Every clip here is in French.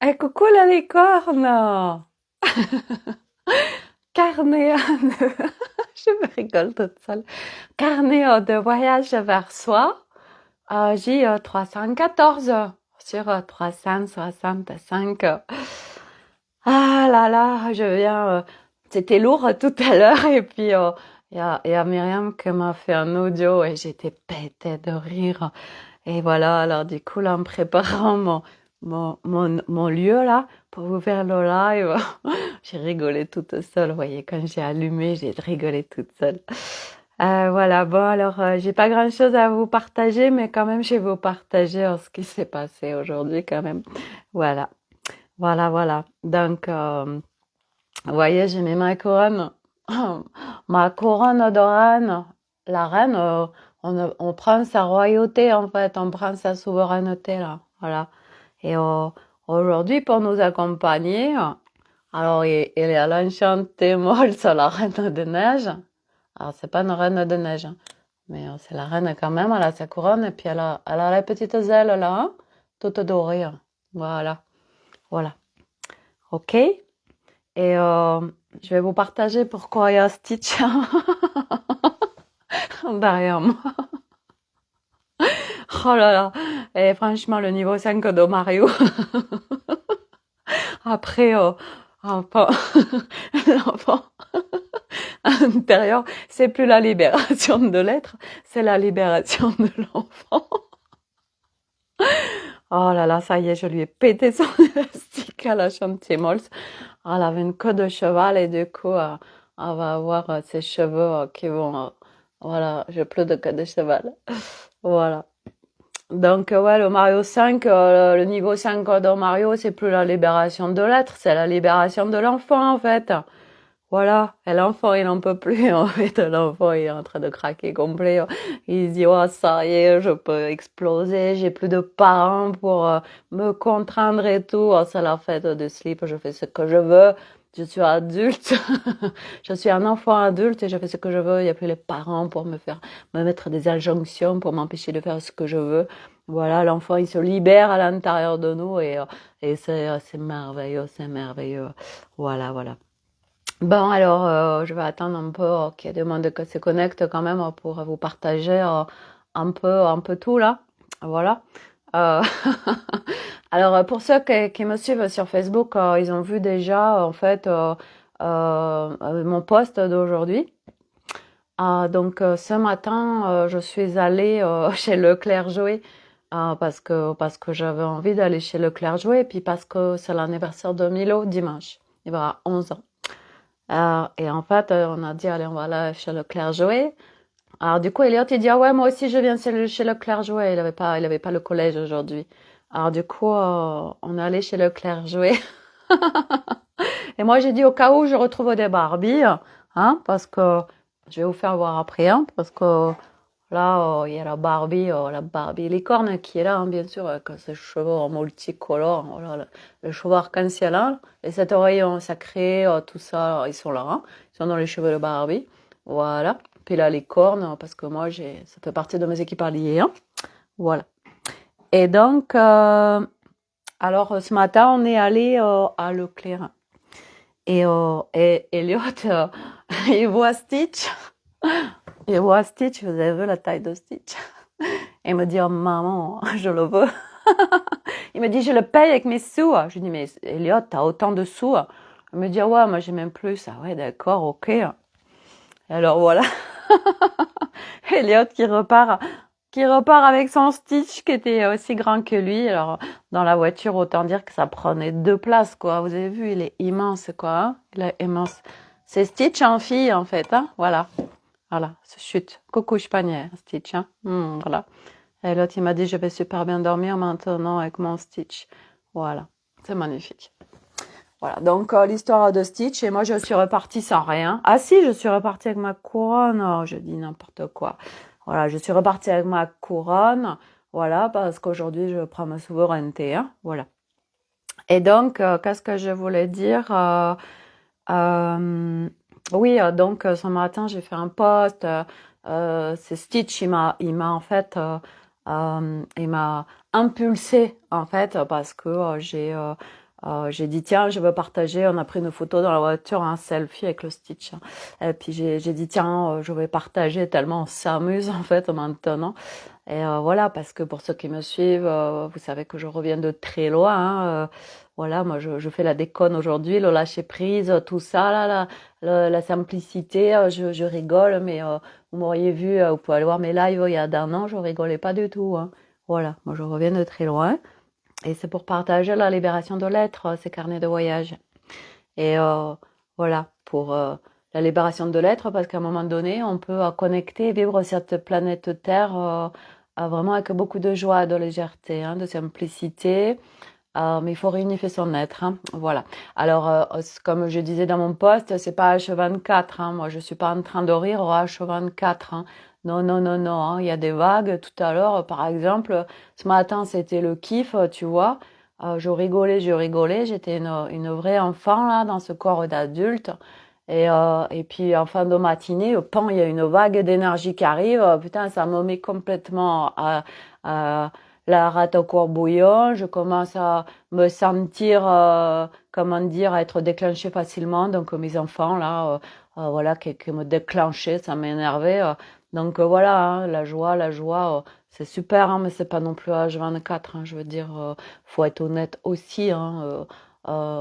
Coucou la licorne! Carnet, je me rigole toute seule. Carnet de voyage vers soi, J314 sur 365. Ah là là, c'était lourd tout à l'heure et puis il y a Myriam qui m'a fait un audio et j'étais pétée de rire. Et voilà, alors du coup, là, en préparant mon lieu, là, pour vous faire le live, j'ai rigolé toute seule. Vous voyez, quand j'ai allumé, j'ai rigolé toute seule. Voilà, bon, alors, j'ai pas grand-chose à vous partager, mais quand même, je vais vous partager ce qui s'est passé aujourd'hui, quand même. Voilà, voilà. Donc, vous voyez, j'ai mis ma couronne. Ma couronne de reine. La reine, on prend sa royauté, en fait, on prend sa souveraineté, là. Voilà. Et aujourd'hui, pour nous accompagner, alors, il y a l'enchantée molle sur la reine de neige. Alors, c'est pas une reine de neige, hein, mais c'est la reine quand même, elle a sa couronne, et puis elle a les petites ailes, là, hein, toutes dorées, hein. Voilà. OK? Et je vais vous partager pourquoi il y a Stitch derrière moi. Oh là là. Et franchement, le niveau 5 de Mario. Après, enfin, l'enfant intérieur, c'est plus la libération de l'être, c'est la libération de l'enfant. Oh là là, ça y est, je lui ai pété son élastique à la chantier Mols. Elle avait une queue de cheval et du coup, elle va avoir ses cheveux qui vont... voilà, j'ai plus de queue de cheval. Voilà. Donc, ouais, le Mario 5, le niveau 5 de Mario, c'est plus la libération de l'être, c'est la libération de l'enfant, en fait. Voilà. Et l'enfant, il en peut plus, en fait. L'enfant, il est en train de craquer complet. Il se dit, oh, ça y est, je peux exploser, j'ai plus de parents pour me contraindre et tout. Oh, c'est la fête de slip, je fais ce que je veux. Je suis adulte. Je suis un enfant adulte et je fais ce que je veux. Il n'y a plus les parents pour me mettre des injonctions pour m'empêcher de faire ce que je veux. Voilà, l'enfant, il se libère à l'intérieur de nous et c'est merveilleux, c'est merveilleux. Voilà. Bon, alors, je vais attendre un peu qu'il y ait des monde qui se connectent quand même pour vous partager un peu tout là. Voilà. Euh, alors, pour ceux qui me suivent sur Facebook, ils ont vu déjà, en fait, mon post d'aujourd'hui. Donc, ce matin, je suis allée chez Leclerc Jouet parce que j'avais envie d'aller chez Leclerc Jouet et puis parce que c'est l'anniversaire de Milo dimanche. Il va avoir 11 ans. Et en fait, on a dit, allez, on va aller chez Leclerc jouer. Alors, du coup, Elliot, il dit, ah ouais, moi aussi, je viens chez Leclerc jouer. Il avait pas le collège aujourd'hui. Alors, du coup, on est allé chez Leclerc jouer. Et moi, j'ai dit, au cas où je retrouve des Barbies, hein, parce que je vais vous faire voir après, hein, parce que là, il y a la Barbie licorne qui est là, hein, bien sûr, avec ses cheveux en multicolores, voilà, le cheveu arc-en-ciel, hein, les 7 oreilles sacrées, tout ça, ils sont là, hein, ils sont dans les cheveux de Barbie, voilà. Puis la licorne, parce que moi, ça fait partie de mes équipes alliées, hein, voilà. Et donc, alors, ce matin, on est allé à Leclerc. Et Elliot, il voit Stitch. Il voit Stitch, vous avez vu la taille de Stitch? Il me dit, oh maman, je le veux. Il me dit, je le paye avec mes sous. Je lui dis, mais Elliot, t'as autant de sous? Il me dit, ah ouais, moi j'ai même plus. Ah ouais, d'accord, ok. Et alors voilà, Elliot qui repart avec son Stitch qui était aussi grand que lui. Alors dans la voiture, autant dire que ça prenait 2 places, quoi. Vous avez vu, il est immense, quoi, hein, il est immense. C'est Stitch en fille, en fait, hein. Voilà, chute. Coucou, je panier, Stitch, hein. Voilà. Et l'autre, il m'a dit, je vais super bien dormir maintenant avec mon Stitch. Voilà, c'est magnifique. Voilà, donc l'histoire de Stitch, et moi je suis repartie sans rien. Ah si, je suis repartie avec ma couronne, oh, je dis n'importe quoi. Voilà, je suis repartie avec ma couronne, voilà, parce qu'aujourd'hui je prends ma souveraineté, hein, voilà. Et donc, qu'est-ce que je voulais dire oui, donc ce matin j'ai fait un post. C'est Stitch, il m'a en fait, il m'a impulsé en fait parce que J'ai dit, tiens, je veux partager. On a pris une photo dans la voiture, un selfie avec le Stitch. Et puis j'ai dit, tiens, je vais partager tellement on s'amuse en fait maintenant. Et voilà, parce que pour ceux qui me suivent, vous savez que je reviens de très loin. Voilà, moi je fais la déconne aujourd'hui, le lâcher prise, tout ça, là, la simplicité. Je rigole, mais vous m'auriez vu, vous pouvez aller voir mes lives il y a d'un an, je rigolais pas du tout. Hein. Voilà, moi je reviens de très loin. Et c'est pour partager la libération de l'être, ces carnets de voyage. Et voilà, pour la libération de l'être, parce qu'à un moment donné, on peut connecter et vivre cette planète Terre vraiment avec beaucoup de joie, de légèreté, hein, de simplicité. Mais il faut réunifier son être, hein, voilà. Alors, comme je disais dans mon post, c'est pas H24, hein, moi je suis pas en train de rire au H24, hein. Non, non, non, non, hein, il y a des vagues. Tout à l'heure, par exemple, ce matin, c'était le kiff, tu vois. Je rigolais, j'étais une vraie enfant, là, dans ce corps d'adulte. Et puis, en fin de matinée, pan, il y a une vague d'énergie qui arrive. Putain, ça me met complètement à la rate au courbouillon. Je commence à me sentir, comment dire, à être déclenchée facilement. Donc, mes enfants, là, voilà, qui me déclenchaient, ça m'énervait. Donc, voilà, hein, la joie, c'est super, hein, mais c'est pas non plus H24, hein, je veux dire, faut être honnête aussi, hein,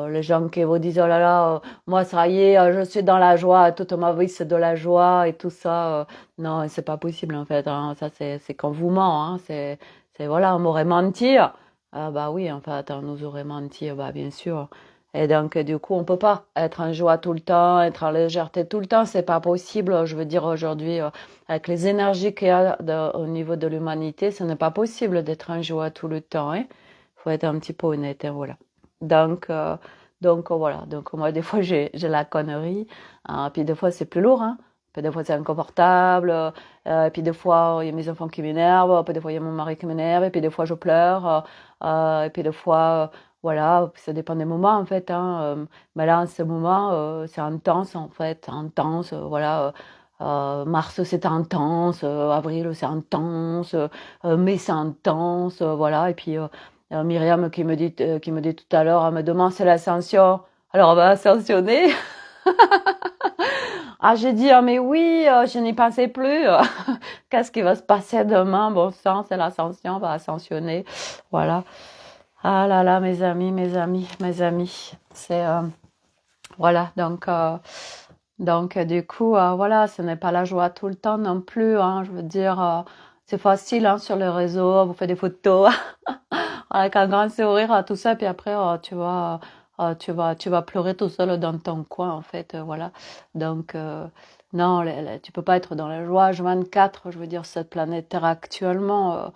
les gens qui vous disent, oh là là, moi, ça y est, je suis dans la joie, toute ma vie, c'est de la joie et tout ça. Non, c'est pas possible, en fait, hein, ça, c'est qu'on vous ment, hein, c'est voilà, on m'aurait menti. Ah bah oui, en fait, on nous aurait menti, bah bien sûr. Et donc, du coup, on peut pas être en joie tout le temps, être en légèreté tout le temps, c'est pas possible. Je veux dire, aujourd'hui, avec les énergies qu'il y a au niveau de l'humanité, ce n'est pas possible d'être en joie tout le temps, hein. Faut être un petit peu honnête, hein, voilà. Donc, voilà. Donc, moi, des fois, j'ai la connerie. Puis, des fois, c'est plus lourd, hein. Puis, des fois, c'est inconfortable. Puis, des fois, il y a mes enfants qui m'énervent. Puis, des fois, il y a mon mari qui m'énerve. Et puis, des fois, je pleure. Et puis, des fois, voilà, ça dépend des moments, en fait. Hein. Mais là, en ce moment, c'est intense, en fait. Intense, voilà. Mars, c'est intense. Avril, c'est intense. Mai, c'est intense. Voilà. Et puis, Myriam qui me dit tout à l'heure, elle me demande c'est l'ascension. Alors on va ascensionner. Ah, j'ai dit, ah, mais oui, je n'y pensais plus. Qu'est-ce qui va se passer demain? Bon sang, c'est l'ascension, on va ascensionner. Voilà. Ah là là, mes amis, mes amis, mes amis. C'est, voilà, donc du coup, voilà, ce n'est pas la joie tout le temps non plus, hein, je veux dire, c'est facile, hein, sur les réseaux, vous faites des photos avec un grand sourire, tout ça, puis après, tu vas pleurer tout seul dans ton coin, en fait, voilà. Donc, non, tu peux pas être dans la joie H24, je veux dire, cette planète Terre actuellement,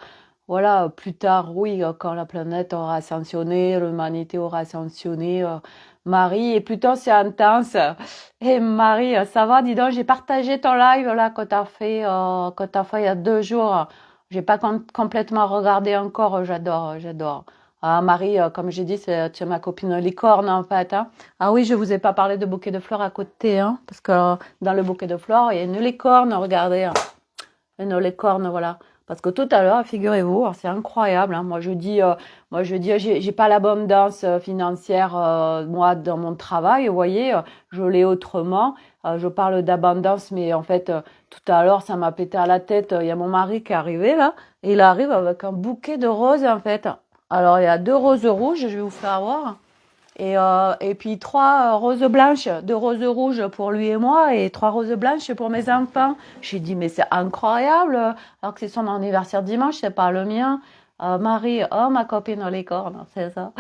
voilà, plus tard, oui, quand la planète aura ascensionné, l'humanité aura ascensionné, Marie, et plutôt c'est intense. Et Marie, ça va, dis donc, j'ai partagé ton live là que t'as fait il y a 2 jours. J'ai pas complètement regardé encore, j'adore, j'adore. Ah, Marie, comme j'ai dit, tu es ma copine licorne en fait. Hein. Ah oui, je vous ai pas parlé de bouquet de fleurs à côté, hein, parce que dans le bouquet de fleurs, il y a une licorne, regardez, hein. Une licorne, voilà. Parce que tout à l'heure, figurez-vous, c'est incroyable. Hein, moi je dis, j'ai pas l'abondance financière moi dans mon travail. Vous voyez, je l'ai autrement. Je parle d'abondance, mais en fait, tout à l'heure, ça m'a pété à la tête. Il y a mon mari qui est arrivé là, et il arrive avec un bouquet de roses en fait. Alors il y a 2 roses rouges, je vais vous faire voir. Et puis 3 roses blanches, 2 roses rouges pour lui et moi et 3 roses blanches pour mes enfants. J'ai dit mais c'est incroyable, alors que c'est son anniversaire dimanche, c'est pas le mien. Marie, oh ma copine licorne, c'est ça.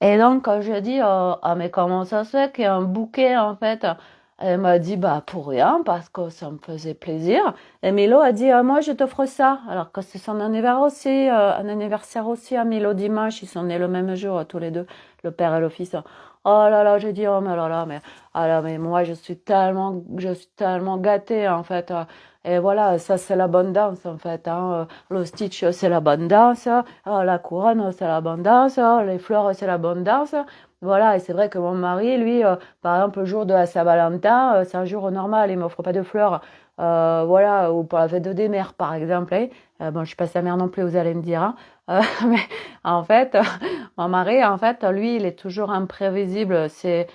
Et donc je dis ah mais comment ça se fait qu'il y a un bouquet en fait? Elle m'a dit bah pour rien parce que ça me faisait plaisir. Et Milo a dit moi je t'offre ça alors que c'est son anniversaire aussi, un anniversaire aussi à Milo dimanche, ils sont nés le même jour tous les deux, le père et le fils. Oh là là, j'ai dit oh mais là là mais ah là mais moi je suis tellement gâtée en fait. Et voilà, ça c'est l'abondance en fait. Hein. Le stitch c'est l'abondance, la couronne c'est l'abondance, les fleurs c'est l'abondance. Voilà, et c'est vrai que mon mari, lui, par exemple, le jour de la Saint-Valentin, c'est un jour normal, il m'offre pas de fleurs. voilà, ou pour la fête des mères, par exemple. Hein. Bon, je suis pas sa mère non plus, vous allez me dire. Hein. Mais en fait, mon mari, en fait, lui, il est toujours imprévisible. C'est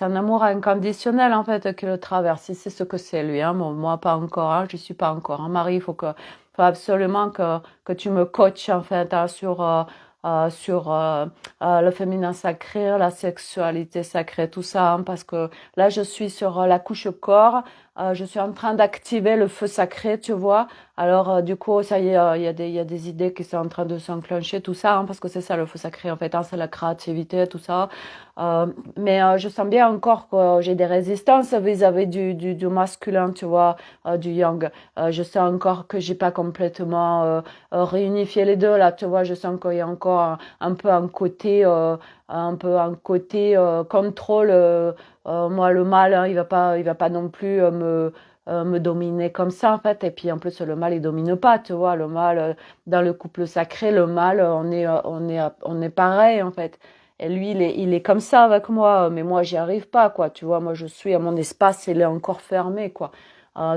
un amour inconditionnel, en fait, qui le traverse. C'est ce que c'est, lui. Hein. Bon, moi, pas encore. Hein. Je suis pas encore. Hein. Marie, faut absolument que tu me coaches, en fait, hein, sur le féminin sacré, la sexualité sacrée, tout ça, hein, parce que là, je suis sur la couche corps, je suis en train d'activer le feu sacré, tu vois. Alors, du coup, ça y est, il y a des idées qui sont en train de s'enclencher, tout ça, hein, parce que c'est ça le feu sacré, en fait, hein, c'est la créativité, tout ça. Mais je sens bien encore que j'ai des résistances vis-à-vis du masculin, tu vois, du yang. Je sens encore que j'ai pas complètement réunifié les deux, là, tu vois. Je sens qu'il y a encore un peu un côté contrôle. Moi, le mal, hein, il va pas non plus me dominer comme ça, en fait. Et puis, en plus, le mal, il domine pas, tu vois. Le mal, dans le couple sacré, le mal, on est pareil, en fait. Et lui, il est comme ça avec moi, mais moi, j'y arrive pas, quoi. Tu vois, moi, je suis à mon espace, il est encore fermé, quoi.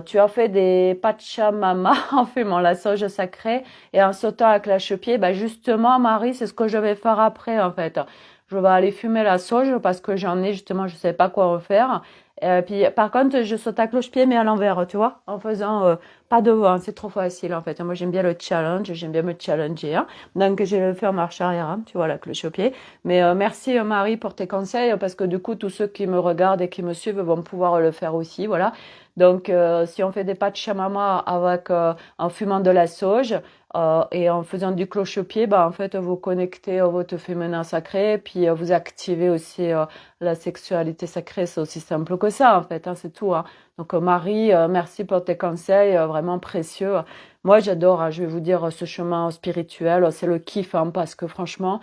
Tu as fait des Pachamama en fumant la sauge sacrée et en sautant avec la cheville. Bah justement, Marie, c'est ce que je vais faire après, en fait. Je vais aller fumer la sauge parce que j'en ai justement, je sais pas quoi en faire. Puis, par contre, je saute à cloche-pied, mais à l'envers, tu vois, en faisant pas devant. C'est trop facile, en fait. Moi, j'aime bien le challenge, j'aime bien me challenger. Hein. Donc, je vais le faire marche arrière, hein, tu vois, la cloche-pied. Mais merci, Marie, pour tes conseils, parce que du coup, tous ceux qui me regardent et qui me suivent vont pouvoir le faire aussi, voilà. Donc, si on fait des pachamama avec en fumant de la sauge et en faisant du cloche-pied, bah en fait vous connectez à votre féminin sacré, puis vous activez aussi la sexualité sacrée. C'est aussi simple que ça en fait, hein, c'est tout. Hein. Donc Marie, merci pour tes conseils, vraiment précieux. Moi j'adore, hein, je vais vous dire, ce chemin spirituel, c'est le kiff, hein, parce que franchement.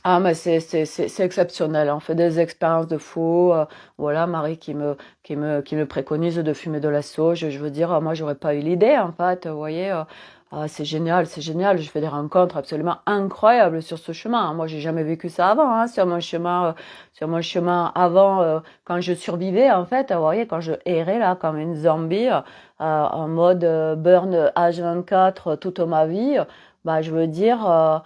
Ah, mais c'est exceptionnel. On fait des expériences de fou. Voilà, Marie qui me préconise de fumer de la sauge. Je veux dire, moi, j'aurais pas eu l'idée, en fait. Vous voyez, c'est génial, c'est génial. Je fais des rencontres absolument incroyables sur ce chemin. Moi, j'ai jamais vécu ça avant, hein, sur mon chemin avant, quand je survivais, en fait. Vous voyez, quand je errais là, comme une zombie, en mode burn H24 toute ma vie. Bah, je veux dire.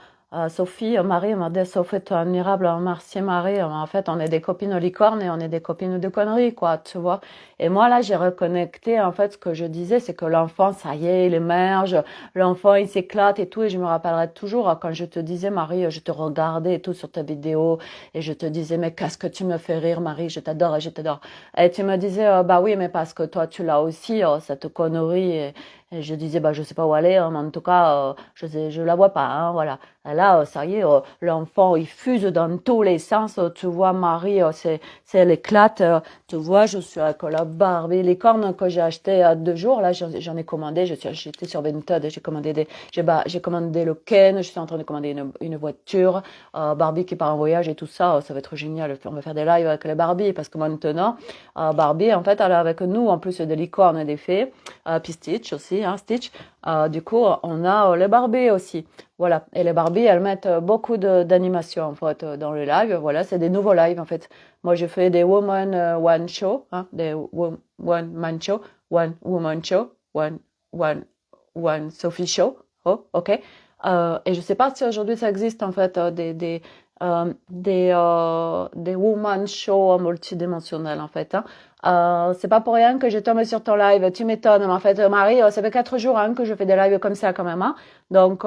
Sophie, Marie m'a dit, Sophie, tu es admirable, merci Marie. En fait, on est des copines licornes et on est des copines de conneries, quoi, tu vois. Et moi, là, j'ai reconnecté, en fait, ce que je disais, c'est que l'enfant, ça y est, il émerge, l'enfant, il s'éclate et tout. Et je me rappellerai toujours, quand je te disais, Marie, je te regardais et tout sur ta vidéo, et je te disais, mais qu'est-ce que tu me fais rire, Marie, je t'adore, je t'adore. Et tu me disais, bah oui, mais parce que toi, tu l'as aussi, cette connerie. Et je disais, bah, je sais pas où aller, hein, mais en tout cas, je la vois pas, hein, voilà. Et là, ça y est, l'enfant, il fuse dans tous les sens. Tu vois, Marie, c'est l'éclate. Tu vois, je suis avec la Barbie, les cornes que j'ai achetées à 2 jours. Là, j'en ai commandé. J'étais sur Vinted. J'ai commandé le Ken. Je suis en train de commander une voiture. Barbie qui part en voyage et tout ça. Ça va être génial. On va faire des lives avec les Barbie parce que maintenant, Barbie, en fait, elle est avec nous, en plus des licornes et des fées. Puis Stitch aussi, hein, Stitch. Du coup, on a les Barbie aussi. Voilà. Et les Barbie, elles mettent beaucoup d'animation, en fait, dans le live. Voilà, c'est des nouveaux lives, en fait. Moi, je fais des Woman One Show, hein, des One Man Show, One Woman Show, One, One Sophie Show. Oh, ok. Et je sais pas si aujourd'hui ça existe, en fait, des woman show multidimensionnels, en fait. Hein. C'est pas pour rien que je tombe sur ton live. Tu m'étonnes. Mais en fait, Marie, ça fait 4 jours, hein, que je fais des lives comme ça, quand même. Hein. Donc,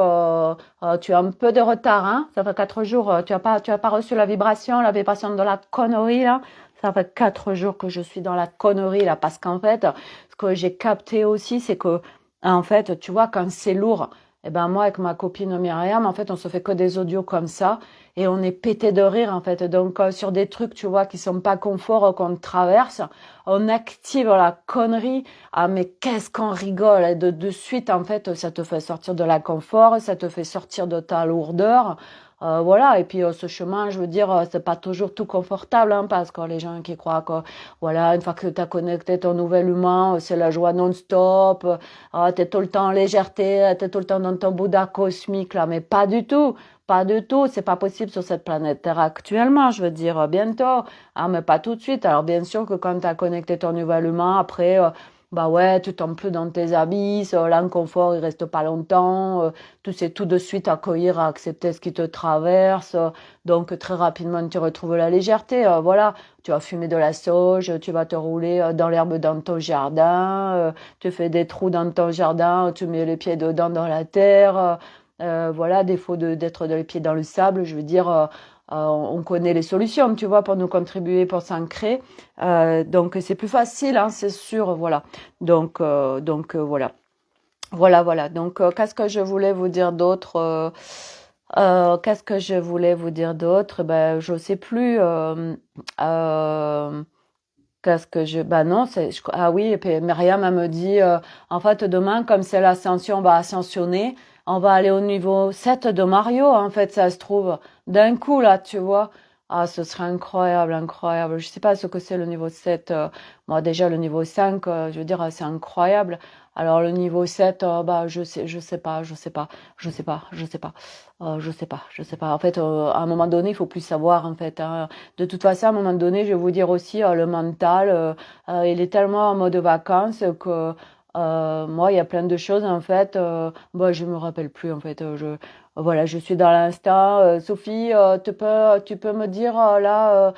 tu as un peu de retard. Hein. Ça fait 4 jours. Tu as pas reçu la vibration de la connerie, là. Ça fait 4 jours que je suis dans la connerie, là. Parce qu'en fait, ce que j'ai capté aussi, c'est que, en fait, tu vois, quand c'est lourd, eh ben, moi, avec ma copine Myriam, en fait, on se fait que des audios comme ça. Et on est pété de rire, en fait. Donc, sur des trucs, tu vois, qui sont pas confort, qu'on traverse, on active la connerie. Ah, mais qu'est-ce qu'on rigole. Et de suite, en fait, ça te fait sortir de la confort, ça te fait sortir de ta lourdeur. Voilà. Et puis, ce chemin, je veux dire, c'est pas toujours tout confortable, hein, parce que les gens qui croient que, voilà, une fois que tu as connecté ton nouvel humain, c'est la joie non-stop, t'es tout le temps en légèreté, t'es tout le temps dans ton Bouddha cosmique, là. Mais pas du tout. Pas du tout, c'est pas possible sur cette planète Terre actuellement, je veux dire bientôt, ah mais pas tout de suite. Alors bien sûr que quand tu as connecté ton nouvel humain, après bah ouais, tu tombes plus dans tes abysses, l'inconfort il reste pas longtemps, tu sais tout de suite accueillir, accepter ce qui te traverse, donc très rapidement tu retrouves la légèreté, voilà, tu vas fumer de la sauge, tu vas te rouler dans l'herbe dans ton jardin, tu fais des trous dans ton jardin, tu mets les pieds dedans dans la terre, voilà, défaut d'être les pieds dans le sable, je veux dire, on connaît les solutions, tu vois, pour nous contribuer, pour s'ancrer. Donc c'est plus facile, hein, c'est sûr, voilà. Donc voilà. Voilà. Donc qu'est-ce que je voulais vous dire d'autre qu'est-ce que je voulais vous dire d'autre? Ben je sais plus. Euh, Qu'est-ce que je... Bah non, ah oui, et puis Myriam, elle me dit, en fait, demain, comme c'est l'ascension, on va ascensionner, on va aller au niveau 7 de Mario, en fait, ça se trouve, d'un coup, là, tu vois. Ah, ce serait incroyable, incroyable. Je sais pas ce que c'est le niveau 7. Moi, déjà, le niveau 5, je veux dire, c'est incroyable. Alors, le niveau 7, bah, je sais pas. En fait, à un moment donné, il faut plus savoir, en fait, hein. De toute façon, à un moment donné, je vais vous dire aussi, le mental, il est tellement en mode vacances que moi, il y a plein de choses, en fait. Bah, je me rappelle plus, en fait. Voilà, je suis dans l'instant. Sophie, tu peux me dire, là,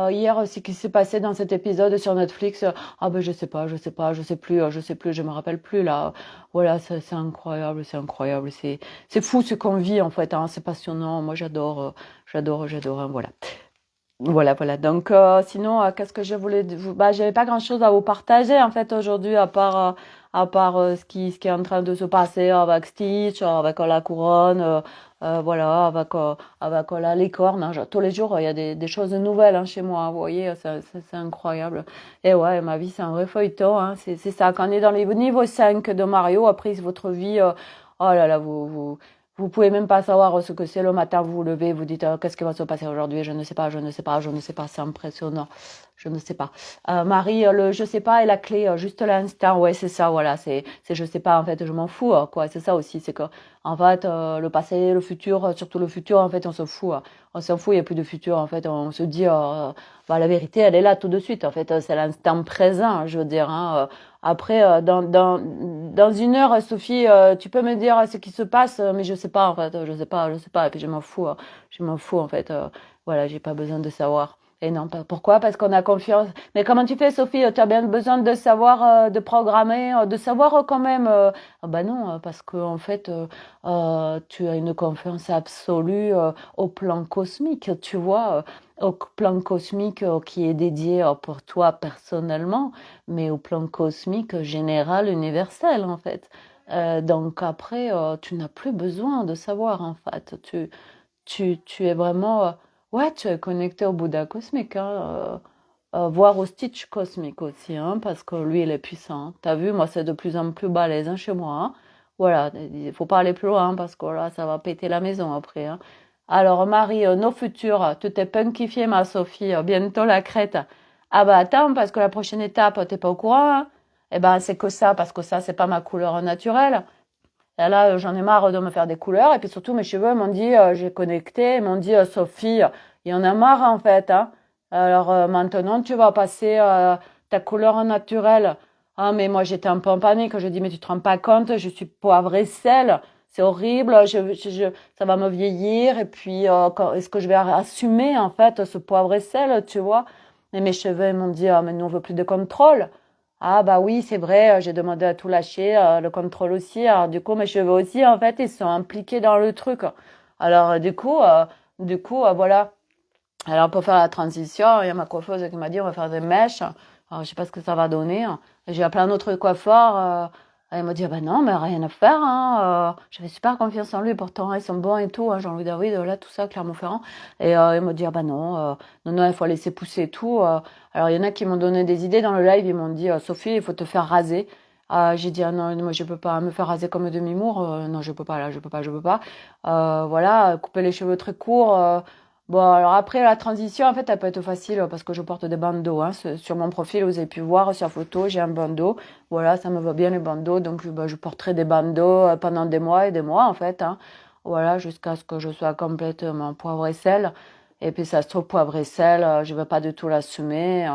hier, ce qui s'est passé dans cet épisode sur Netflix? Ah, ben, je sais plus, je me rappelle plus, là. Voilà, c'est incroyable, c'est incroyable. C'est fou ce qu'on vit, en fait, hein. C'est passionnant. Moi, j'adore, hein, voilà. Voilà. Donc, sinon, qu'est-ce que je voulais vous... Bah, j'avais pas grand-chose à vous partager, en fait, aujourd'hui, à part ce qui est en train de se passer avec Stitch, avec la couronne, voilà, avec la licorne, hein. Tous les jours, il y a des choses nouvelles, hein, chez moi, vous voyez, c'est incroyable. Et ouais, ma vie, c'est un vrai feuilleton, hein. C'est ça, quand on est dans les niveaux 5 de Mario, après, votre vie, oh là là, vous pouvez même pas savoir ce que c'est le matin, vous vous levez, vous dites qu'est-ce qui va se passer aujourd'hui, je ne sais pas, c'est impressionnant, je ne sais pas. Marie, le je sais pas est la clé, juste l'instant, ouais, c'est ça, voilà, c'est je sais pas, en fait, je m'en fous, quoi, c'est ça aussi, c'est que, en fait, le passé, le futur, surtout le futur, en fait, on s'en fout, on s'en fout, il n'y a plus de futur, en fait, on se dit, bah, la vérité, elle est là tout de suite, en fait, c'est l'instant présent, je veux dire, hein, après, dans une heure, Sophie, tu peux me dire ce qui se passe, mais je sais pas, en fait, je sais pas, et puis je m'en fous, en fait, voilà, j'ai pas besoin de savoir. Et non, pourquoi? Parce qu'on a confiance. Mais comment tu fais, Sophie? Tu as bien besoin de savoir, de programmer, de savoir quand même. Ah bah non, parce que en fait, tu as une confiance absolue au plan cosmique, tu vois, au plan cosmique qui est dédié pour toi personnellement, mais au plan cosmique général, universel, en fait. Donc après, tu n'as plus besoin de savoir, en fait. Tu es vraiment, ouais, tu es connecté au Bouddha cosmique, hein, voire au Stitch cosmique aussi, hein, parce que lui, il est puissant. T'as vu, moi, c'est de plus en plus balèze, hein, chez moi, hein. Voilà, il faut pas aller plus loin, parce que là, ça va péter la maison après, hein. Alors, Marie, nos futurs, tu t'es punkifiée, ma Sophie, bientôt la crête. Ah bah attends, parce que la prochaine étape, t'es pas au courant, hein. Eh ben, c'est que ça, parce que ça, c'est pas ma couleur naturelle. Et là, j'en ai marre de me faire des couleurs. Et puis surtout, mes cheveux m'ont dit, j'ai connecté, ils m'ont dit, Sophie, il y en a marre en fait, hein. Alors maintenant, tu vas passer ta couleur naturelle. Ah, mais moi, j'étais un peu en panique. Je dis, mais tu te rends pas compte, je suis poivre et sel. C'est horrible, ça va me vieillir. Et puis, est-ce que je vais assumer en fait ce poivre et sel, tu vois? Et mes cheveux, ils m'ont dit, ah, mais nous, on veut plus de contrôle. Ah bah oui, c'est vrai, j'ai demandé à tout lâcher, le contrôle aussi. Alors du coup, mes cheveux aussi, en fait, ils sont impliqués dans le truc. Alors du coup, voilà. Alors pour faire la transition, il y a ma coiffeuse qui m'a dit on va faire des mèches. Alors je sais pas ce que ça va donner. J'ai appelé un autre coiffeur. Elle m'a dit ah ben non, mais rien à faire, hein. J'avais super confiance en lui, pourtant ils sont bons et tout, hein, Jean-Louis David, là tout ça, Clermont-Ferrand. Et il m'a dit ah ben non, non, il faut laisser pousser et tout. Alors il y en a qui m'ont donné des idées dans le live, ils m'ont dit Sophie, il faut te faire raser. J'ai dit ah non, moi je peux pas me faire raser comme Demi-Moore. Non, je peux pas là, je peux pas. Voilà, couper les cheveux très courts. Bon, alors après, la transition, en fait, elle peut être facile parce que je porte des bandeaux, hein. Sur mon profil, vous avez pu voir sur la photo, j'ai un bandeau. Voilà, ça me va bien les bandeaux. Donc, bah, je porterai des bandeaux pendant des mois et des mois, en fait, hein. Voilà, jusqu'à ce que je sois complètement poivre et sel. Et puis, ça se trouve, poivre et sel, je ne vais pas du tout l'assumer.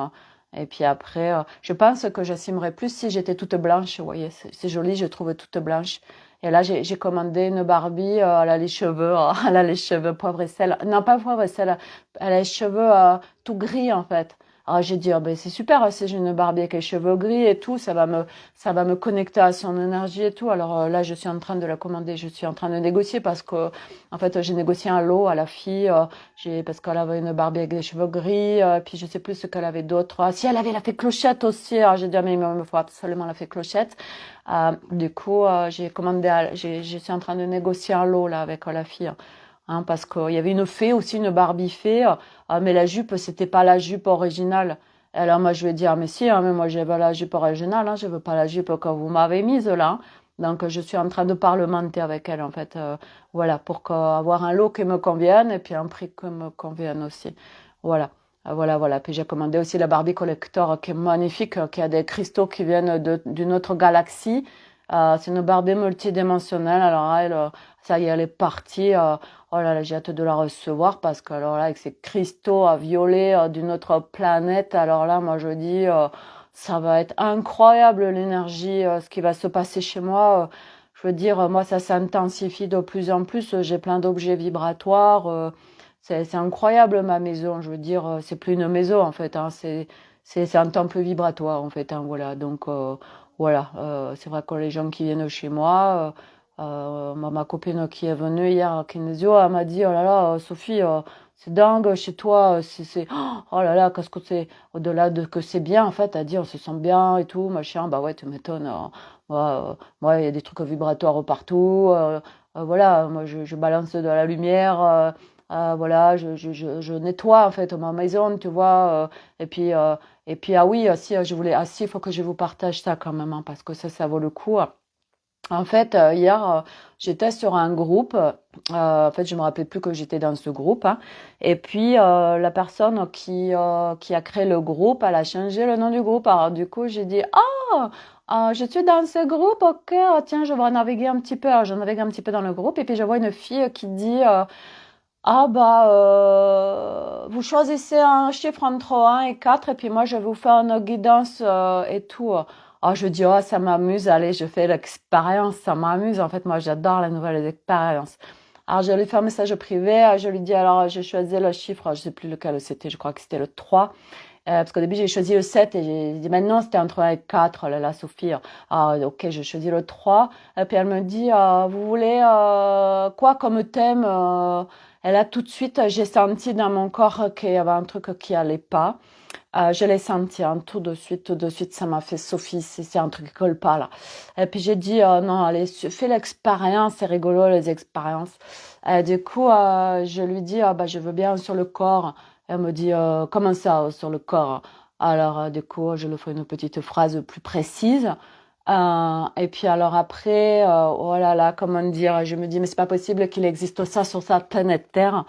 Et puis après, je pense que j'assumerais plus si j'étais toute blanche. Vous voyez, c'est joli, je trouve toute blanche. Et là, j'ai commandé une Barbie, elle a les cheveux, elle a les cheveux poivre et sel. Non, pas poivre et sel, elle a les cheveux tout gris en fait. Alors j'ai dit, ben, c'est super, si j'ai une Barbie avec les cheveux gris et tout, ça va me connecter à son énergie et tout. Alors là, je suis en train de la commander, je suis en train de négocier parce que, en fait, j'ai négocié un lot à la fille, parce qu'elle avait une Barbie avec les cheveux gris, puis je sais plus ce qu'elle avait d'autre. Ah, si elle avait la fée Clochette aussi, alors j'ai dit, ah, mais il me faut absolument la fée Clochette. Du coup, j'ai commandé, je suis en train de négocier un lot là avec la fille. Hein, parce qu'il y avait une fée aussi, une Barbie fée, mais la jupe, c'était pas la jupe originale. Alors moi, je lui ai dit, ah mais si, hein, mais moi, je veux la jupe originale, hein, je veux pas la jupe que vous m'avez mise là. Donc, je suis en train de parlementer avec elle, en fait, voilà, pour avoir un lot qui me convienne et puis un prix qui me convienne aussi. Voilà. Voilà. Puis j'ai commandé aussi la Barbie Collector qui est magnifique, qui a des cristaux qui viennent d'une autre galaxie. C'est une Barbie multidimensionnelle. Alors elle, ça y est, elle est partie. Oh là là, j'ai hâte de la recevoir parce que alors là, avec ces cristaux à violet d'une autre planète, alors là, moi je dis, ça va être incroyable l'énergie, ce qui va se passer chez moi. Je veux dire, moi ça s'intensifie de plus en plus. J'ai plein d'objets vibratoires. C'est incroyable ma maison. Je veux dire, c'est plus une maison en fait. Hein, c'est un temple vibratoire en fait. Hein, voilà. Donc voilà. C'est vrai que les gens qui viennent chez moi. Ma copine qui est venue hier à Kinesio, elle m'a dit, oh là là, Sophie, c'est dingue chez toi, oh là là, qu'est-ce que c'est, au-delà de que c'est bien, en fait, à dire, on se sent bien et tout, machin, bah ouais, tu m'étonnes, moi, il y a des trucs vibratoires partout, voilà, moi, je balance de la lumière, voilà, je nettoie, en fait, ma maison, tu vois, et puis, ah oui, si, si, il faut que je vous partage ça quand même, hein, parce que ça vaut le coup. En fait, hier, j'étais sur un groupe. En fait, je me rappelais plus que j'étais dans ce groupe. Hein. Et puis, la personne qui a créé le groupe, elle a changé le nom du groupe. Alors, du coup, j'ai dit, je suis dans ce groupe, ok, tiens, je vais naviguer un petit peu. Alors, je navigue un petit peu dans le groupe. Et puis, je vois une fille qui dit, vous choisissez un chiffre entre 1 et 4 et puis moi je vais vous faire une guidance et tout. Je dis, ça m'amuse, allez, je fais l'expérience, ça m'amuse. En fait, moi j'adore les nouvelles expériences. Alors je lui fais un message privé, je lui dis, alors j'ai choisi le chiffre, je sais plus lequel c'était, je crois que c'était le 3. Parce qu'au début j'ai choisi le 7 et j'ai dit maintenant c'était entre 1 et 4, là, Sophie. Ok, j'ai choisi le 3. Et puis elle me dit, vous voulez quoi comme thème Et là tout de suite j'ai senti dans mon corps qu'il y avait un truc qui allait pas. Je l'ai senti, hein, tout de suite, ça m'a fait Sophie, c'est un truc qui colle pas là. Et puis j'ai dit non, allez, fais l'expérience, c'est rigolo les expériences. Du coup, je lui dis je veux bien sur le corps. Elle me dit comment ça sur le corps? Alors du coup, je lui fais une petite phrase plus précise. Et puis alors après, oh là là, comment dire, je me dis mais c'est pas possible qu'il existe ça sur cette planète Terre.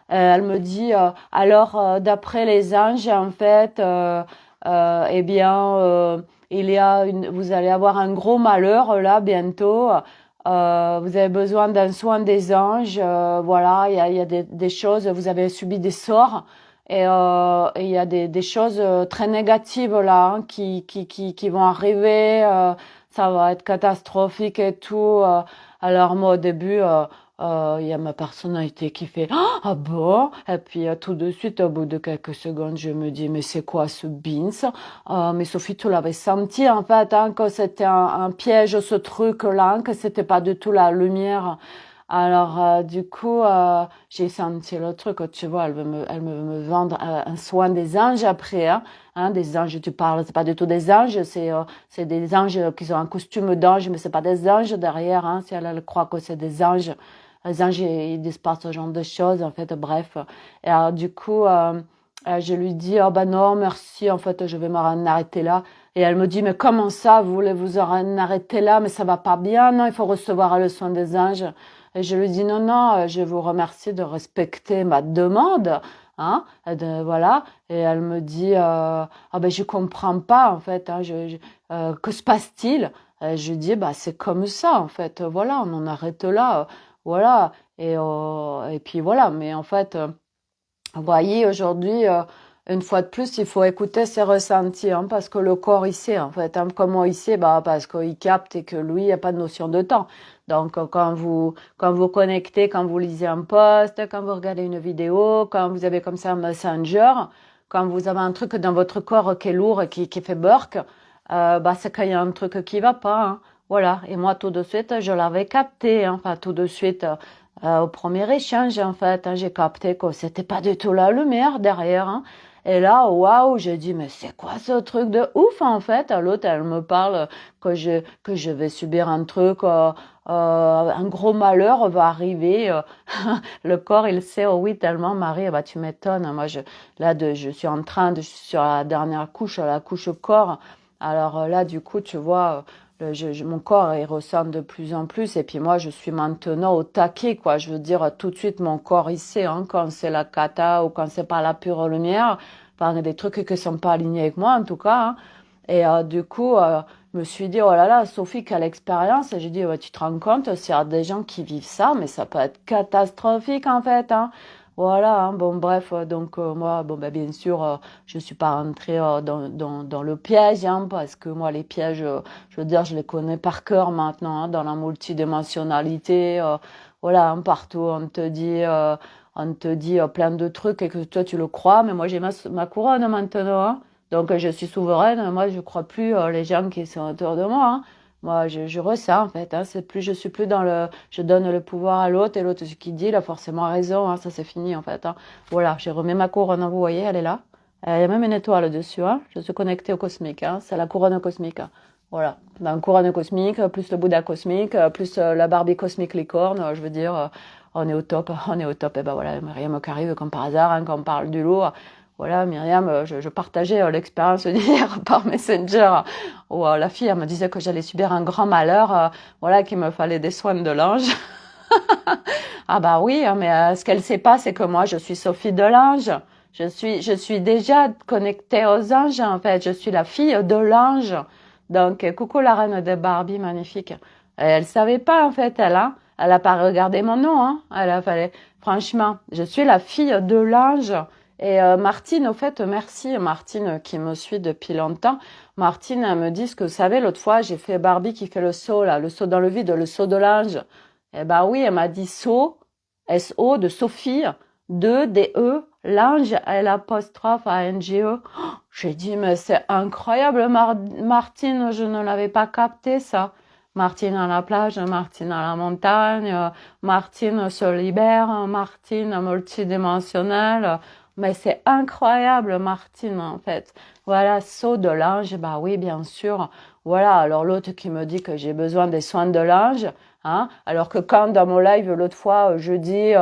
Elle me dit alors d'après les anges en fait eh bien vous allez avoir un gros malheur là bientôt. Vous avez besoin d'un soin des anges. Voilà, il y a des choses. Vous avez subi des sorts et il y a des choses très négatives là hein, qui vont arriver. Ça va être catastrophique et tout. Alors moi au début il y a ma personnalité qui fait ah bon et puis tout de suite au bout de quelques secondes je me dis mais c'est quoi ce beans mais Sophie tu l'avais senti en fait hein, que c'était un piège ce truc là que c'était pas du tout la lumière alors du coup j'ai senti le truc tu vois elle veut me vendre un soin des anges après hein, des anges tu parles c'est pas du tout des anges c'est des anges qui ont un costume d'ange mais c'est pas des anges derrière hein, si elle croit que c'est des anges les anges, ils disent pas ce genre de choses, en fait, bref. Et alors, du coup, je lui dis, non, merci, en fait, je vais m'en arrêter là. Et elle me dit, mais comment ça, vous voulez vous en arrêter là, mais ça va pas bien, non, il faut recevoir le soin des anges. Et je lui dis, non, non, je vous remercie de respecter ma demande, hein, voilà. Et elle me dit, je comprends pas, en fait, hein, que se passe-t-il? Et je lui dis, c'est comme ça, en fait, voilà, on en arrête là. Voilà, et puis voilà, mais en fait, vous voyez, aujourd'hui, une fois de plus, il faut écouter ses ressentis, hein, parce que le corps, il sait, en fait. Hein. Comment il sait? Bah, parce qu'il capte et que lui, il n'y a pas de notion de temps. Donc, quand vous connectez, quand vous lisez un post, quand vous regardez une vidéo, quand vous avez comme ça un messenger, quand vous avez un truc dans votre corps qui est lourd et qui fait burk, bah, c'est qu'il y a un truc qui va pas, hein. Voilà. Et moi, tout de suite, je l'avais capté, hein. Enfin, tout de suite, au premier échange, en fait, hein, j'ai capté que c'était pas du tout la lumière derrière, hein. Et là, waouh, j'ai dit, mais c'est quoi ce truc de ouf, en fait? L'autre, elle me parle que je vais subir un truc, un gros malheur va arriver. Le corps, il sait, oh oui, tellement, Marie, bah, tu m'étonnes. Moi, je suis en train je suis sur la dernière couche, la couche corps. Alors là, du coup, tu vois, mon corps, il ressent de plus en plus. Et puis moi, je suis maintenant au taquet, quoi. Je veux dire, tout de suite, mon corps, il sait, hein, quand c'est la cata ou quand c'est pas la pure lumière. Enfin, des trucs qui sont pas alignés avec moi, en tout cas, hein. Et du coup, je me suis dit, oh là là, Sophie, quelle expérience. Et j'ai dit, ouais, tu te rends compte, s'il y a des gens qui vivent ça, mais ça peut être catastrophique, en fait, hein. Voilà, hein. Bon, bref, donc moi, bon, ben, bien sûr, je suis pas rentrée dans le piège, hein, parce que moi, les pièges, je veux dire, je les connais par cœur maintenant, hein, dans la multidimensionnalité. Voilà, hein, partout, on te dit plein de trucs et que toi, tu le crois, mais moi, j'ai ma couronne maintenant, hein. Donc, je suis souveraine. Moi, je crois plus les gens qui sont autour de moi, hein. Moi, je ressens, en fait, hein. Je suis plus dans je donne le pouvoir à l'autre et l'autre, ce qu'il dit, il a forcément raison, hein. Ça, c'est fini, en fait, hein. Voilà, j'ai remis ma couronne, vous voyez, elle est là. Il y a même une étoile dessus, hein. Je suis connectée au cosmique, hein. C'est la couronne cosmique, hein. Voilà. Dans la couronne cosmique, plus le Bouddha cosmique, plus la Barbie cosmique licorne, je veux dire, on est au top, on est au top. Et ben voilà, Myriam qui arrive comme par hasard, hein, quand on parle du lot. Voilà, Myriam, je partageais l'expérience d'hier par Messenger où la fille elle me disait que j'allais subir un grand malheur, voilà, qu'il me fallait des soins de l'ange. Ah bah oui, hein, mais ce qu'elle sait pas, c'est que moi, je suis Sophie de l'ange. Je suis déjà connectée aux anges, en fait. Je suis la fille de l'ange. Donc, coucou la reine de Barbie, magnifique. Et elle savait pas, en fait, elle, hein. Elle a pas regardé mon nom, hein. Elle a fallu, franchement, je suis la fille de l'ange. Et Martine, au fait, merci, Martine qui me suit depuis longtemps. Martine, elle me dit ce que vous savez, l'autre fois, j'ai fait Barbie qui fait le saut, là, le saut dans le vide, le saut de l'ange. Eh ben oui, elle m'a dit saut, S-O, de Sophie, de D-E, l'ange, L'', A-N-G-E. Oh, j'ai dit, mais c'est incroyable, Martine, je ne l'avais pas capté, ça. Martine à la plage, Martine à la montagne, Martine se libère, Martine multidimensionnelle. Mais c'est incroyable, Martine, en fait. Voilà, saut de l'ange, bah oui, bien sûr. Voilà, alors l'autre qui me dit que j'ai besoin des soins de l'ange, hein, alors que quand dans mon live l'autre fois, je dis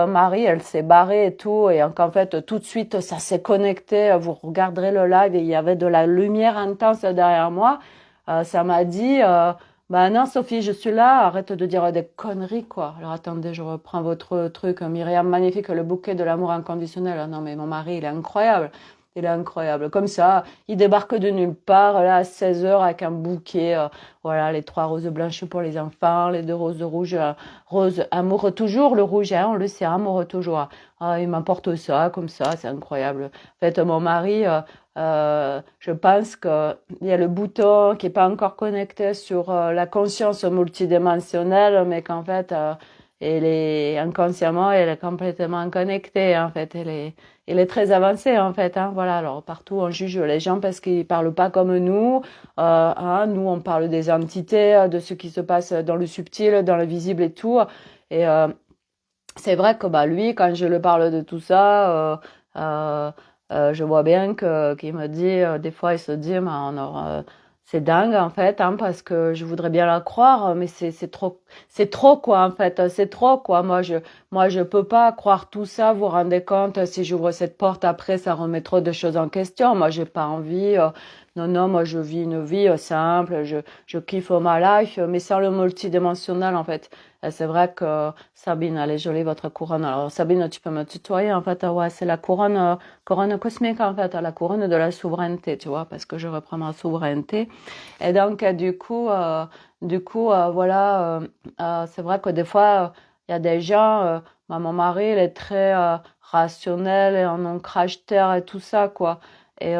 Marie, elle s'est barrée et tout, et qu'en fait, tout de suite, ça s'est connecté. Vous regarderez le live et il y avait de la lumière intense derrière moi. Ça m'a dit, bah non, Sophie, je suis là, arrête de dire des conneries, quoi. Alors attendez, je reprends votre truc. Myriam, magnifique, le bouquet de l'amour inconditionnel. Ah non, mais mon mari, il est incroyable. Il est incroyable. Comme ça, il débarque de nulle part, là, à 16 heures, avec un bouquet. Voilà, les 3 roses blanches pour les enfants, les 2 roses rouges. Rose, amour toujours, le rouge, hein, on le sait, amour toujours. Ah, il m'apporte ça, comme ça, c'est incroyable. En fait, mon mari, je pense qu'il y a le bouton qui n'est pas encore connecté sur la conscience multidimensionnelle, mais qu'en fait, elle est inconsciemment, elle est complètement connectée, en fait. Elle est très avancée, en fait, hein. Voilà, alors partout, on juge les gens parce qu'ils parlent pas comme nous. Hein, nous, on parle des entités, de ce qui se passe dans le subtil, dans le visible et tout. Et c'est vrai que bah lui, quand je le parle de tout ça, je vois bien que qu'il me dit des fois, il se dit, mais c'est dingue en fait, hein, parce que je voudrais bien la croire, mais c'est trop quoi en fait, c'est trop quoi. Moi je peux pas croire tout ça. Vous vous rendez compte, si j'ouvre cette porte après, ça remet trop de choses en question. Moi j'ai pas envie. Non, non, moi je vis une vie simple, je kiffe ma life, mais sans le multidimensionnel en fait. Et c'est vrai que Sabine, elle est jolie votre couronne. Alors Sabine, tu peux me tutoyer en fait. Ouais, c'est la couronne cosmique en fait, la couronne de la souveraineté, tu vois, parce que je reprends ma souveraineté. Et donc voilà, c'est vrai que des fois, il y a des gens. mon mari, il est très rationnel et en ancrage terre et tout ça, quoi. Et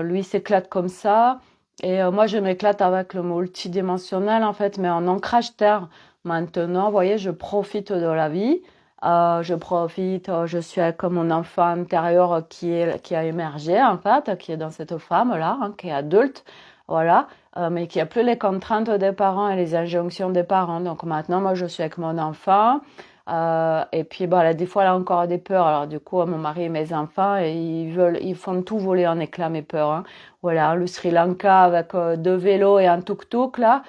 lui, il s'éclate comme ça. Et moi, je m'éclate avec le multidimensionnel, en fait, mais en ancrage terre. Maintenant, vous voyez, je profite de la vie. Je profite, je suis avec mon enfant intérieur qui a émergé, en fait, qui est dans cette femme-là, hein, qui est adulte, voilà, mais qui a plus les contraintes des parents et les injonctions des parents. Donc maintenant, moi, je suis avec mon enfant. Et puis, bon, là, des fois, elle a encore des peurs. Alors, du coup, mon mari et mes enfants, ils font tout voler en éclats, mes peurs, hein. Voilà, le Sri Lanka avec 2 vélos et un tuk-tuk, là.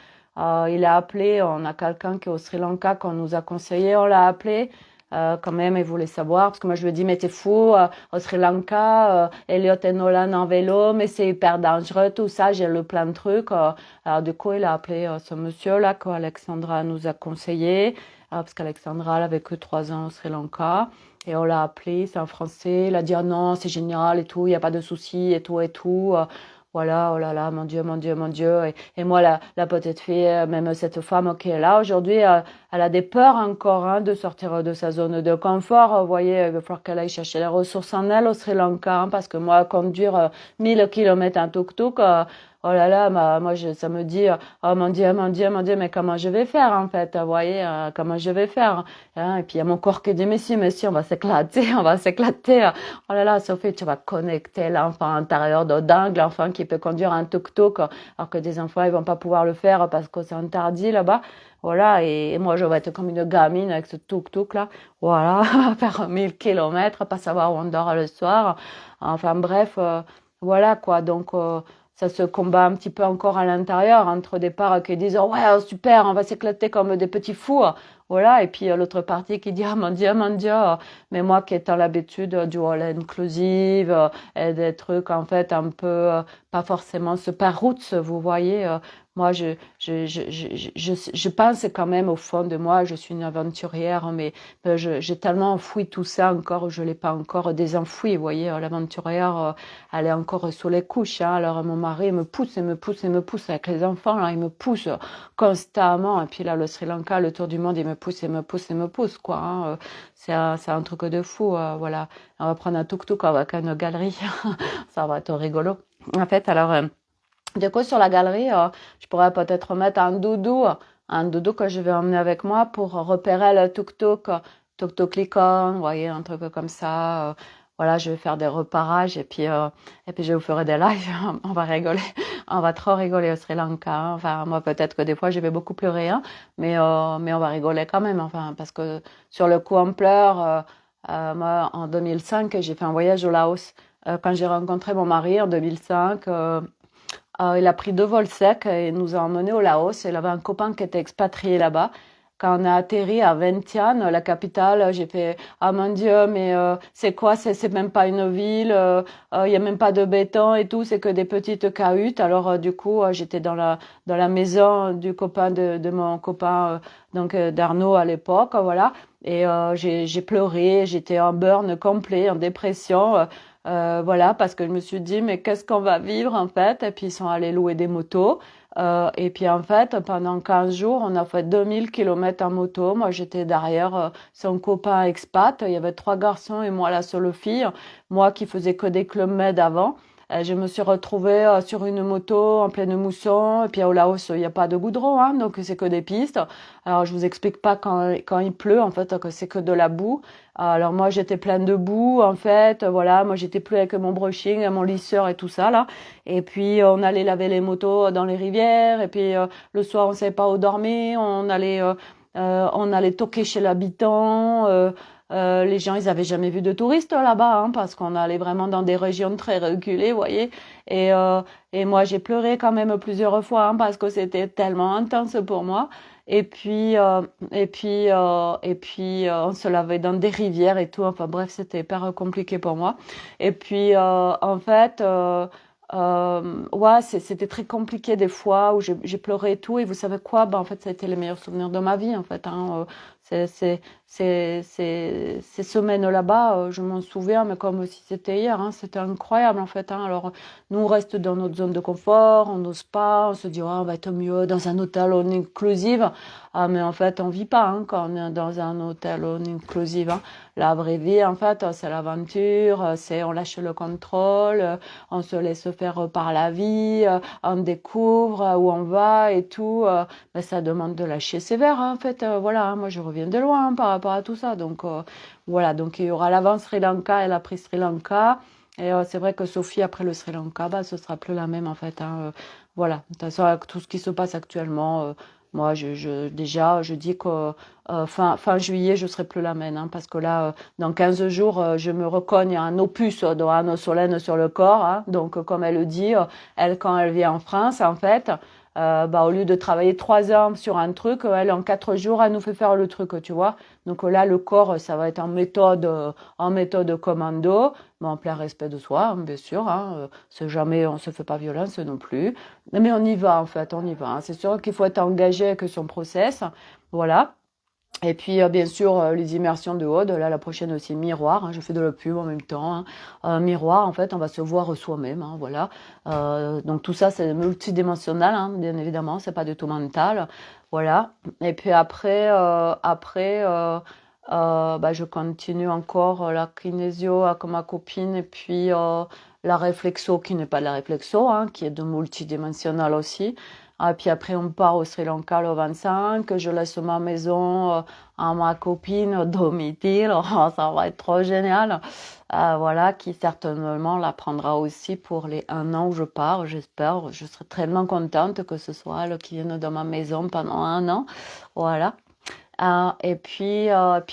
Il a appelé, on a quelqu'un qui est au Sri Lanka qu'on nous a conseillé, on l'a appelé. Quand même, il voulait savoir, parce que moi je lui ai dit, mais t'es fou, au Sri Lanka, Elliot et Nolan en vélo, mais c'est hyper dangereux, tout ça, j'ai le plein de trucs. Alors du coup, il a appelé ce monsieur-là qu'Alexandra nous a conseillé, parce qu'Alexandra, elle avait que 3 ans au Sri Lanka, et on l'a appelé, c'est un Français, il a dit, ah non, c'est génial et tout, il n'y a pas de souci et tout et tout. Voilà, oh là là, mon Dieu, mon Dieu, mon Dieu. Et moi, la petite fille, même cette femme qui est là aujourd'hui, elle a des peurs encore, hein, de sortir de sa zone de confort. Vous voyez, il va falloir qu'elle aille chercher les ressources en elle au Sri Lanka, hein, parce que moi, conduire 1000 kilomètres en tuk-tuk, oh là là, ça me dit, oh mon Dieu, mon Dieu, mon Dieu, mais comment je vais faire, en fait, vous voyez, comment je vais faire, hein. Et puis, il y a mon corps qui dit, mais si, on va s'éclater, on va s'éclater. Oh là là, Sophie, tu vas connecter l'enfant intérieur de dingue, l'enfant qui peut conduire un tuk-tuk, alors que des enfants, ils vont pas pouvoir le faire parce que c'est interdit là-bas. Voilà, et moi, je vais être comme une gamine avec ce tuk-tuk là. Voilà, faire 1000 kilomètres, pas savoir où on dort le soir. Enfin, bref, voilà quoi. Donc, ça se combat un petit peu encore à l'intérieur entre des parts qui disent, oh, ouais, oh, super, on va s'éclater comme des petits fous. Voilà, et puis l'autre partie qui dit, ah mon Dieu, mais moi qui étant l'habitude du all inclusive et des trucs en fait un peu pas forcément super roots, vous voyez, moi je pense quand même au fond de moi, je suis une aventurière, mais j'ai tellement enfoui tout ça encore, je l'ai pas encore désenfoui, vous voyez, l'aventurière, elle est encore sous les couches, hein. Alors mon mari me pousse et me pousse et me pousse avec les enfants, là, il me pousse constamment, et puis là le Sri Lanka, le tour du monde, il me pousse et me pousse et me pousse, quoi, hein. C'est un truc de fou, voilà. On va prendre un tuk-tuk avec une galerie, ça va être rigolo. En fait, alors, du coup, sur la galerie, je pourrais peut-être mettre un doudou que je vais emmener avec moi pour repérer le tuk-tuk licorne, vous voyez, un truc comme ça. Voilà, je vais faire des reparages et puis je vous ferai des lives. On va rigoler, on va trop rigoler au Sri Lanka, hein. Enfin, moi, peut-être que des fois, je vais beaucoup pleurer, hein, mais on va rigoler quand même, enfin, parce que sur le coup, on pleure. Moi, en 2005, j'ai fait un voyage au Laos. Quand j'ai rencontré mon mari en 2005, il a pris 2 vols secs et nous a emmenés au Laos. Il avait un copain qui était expatrié là-bas. Quand on a atterri à Vientiane, la capitale, j'ai fait ah mon Dieu, mais c'est quoi? C'est même pas une ville. Il y a même pas de béton et tout. C'est que des petites cahutes. Alors du coup, j'étais dans la maison du copain de mon copain donc d'Arnaud à l'époque, voilà. Et j'ai pleuré. J'étais en burn complet, en dépression. Voilà, parce que je me suis dit, mais qu'est-ce qu'on va vivre en fait? Et puis ils sont allés louer des motos. Et puis en fait, pendant 15 jours, on a fait 2000 kilomètres en moto. Moi, j'étais derrière son copain expat. Il y avait 3 garçons et moi la seule fille. Moi qui faisais que des clubs med avant. Je me suis retrouvée sur une moto en pleine mousson. Et puis au Laos, il n'y a pas de goudron, hein, donc c'est que des pistes. Alors je vous explique pas quand il pleut, en fait, que c'est que de la boue. Alors moi, j'étais pleine de boue, en fait. Voilà, moi, j'étais plus avec mon brushing, mon lisseur et tout ça, là. Et puis, on allait laver les motos dans les rivières. Et puis, le soir, on savait pas où dormir. On allait toquer chez l'habitant. Les gens, ils avaient jamais vu de touristes là-bas, hein, parce qu'on allait vraiment dans des régions très reculées, vous voyez. Et moi, j'ai pleuré quand même plusieurs fois, hein, parce que c'était tellement intense pour moi. Et puis, on se lavait dans des rivières et tout. Enfin bref, c'était hyper compliqué pour moi. Et puis, en fait, ouais, c'était très compliqué des fois où j'ai pleuré et tout. Et vous savez quoi? Ben, en fait, ça a été les meilleurs souvenirs de ma vie, en fait, hein. ces semaines là-bas, je m'en souviens, mais comme si c'était hier, hein, c'était incroyable en fait. Hein. Alors, nous, on reste dans notre zone de confort, on n'ose pas, on se dit, oh, on va être mieux dans un hôtel all inclusive. Ah, mais en fait, on vit pas hein, quand on est dans un hôtel all inclusive. Hein. La vraie vie, en fait, c'est l'aventure, c'est on lâche le contrôle, on se laisse faire par la vie, on découvre où on va et tout. Mais ça demande de lâcher sévère, hein, en fait. Voilà, hein, moi, je reviens de loin hein, par rapport à tout ça. Donc, voilà, donc il y aura l'avant Sri Lanka et l'après Sri Lanka. Et c'est vrai que Sophie, après le Sri Lanka, bah, ce sera plus la même, en fait. Hein, voilà, de toute façon, avec tout ce qui se passe actuellement, moi, déjà, je dis que fin juillet, je serai plus la même. Hein, parce que là, dans 15 jours, je me recogne un opus de Anne Solène sur le corps. Hein, donc, comme elle le dit, elle, quand elle vient en France, en fait, bah, au lieu de travailler 3 heures sur un truc, elle, en 4 jours, elle nous fait faire le truc, tu vois. Donc là, le corps, ça va être en méthode commando, mais en plein respect de soi, hein, bien sûr. Hein, c'est jamais, on se fait pas violence non plus. Mais on y va, en fait, on y va. Hein. C'est sûr qu'il faut être engagé avec son process. Voilà. Et puis, bien sûr, les immersions de Aude. Là, la prochaine aussi, miroir. Hein, je fais de la pub en même temps. Hein. Miroir, en fait, on va se voir soi-même. Hein, voilà. Donc, tout ça, c'est multidimensionnel, hein, bien évidemment. C'est pas du tout mental. Voilà. Et puis bah, je continue encore la kinésio avec ma copine. Et puis, la réflexo, qui n'est pas de la réflexo, hein, qui est de multidimensionnel aussi. Et puis après, on part au Sri Lanka le 25. Je laisse ma maison à ma copine Domitil. Oh, ça va être trop génial. Voilà, qui certainement la prendra aussi pour les 1 an où je pars, j'espère. Je serai tellement contente que ce soit elle qui vienne dans ma maison pendant 1 an. Voilà. Et puis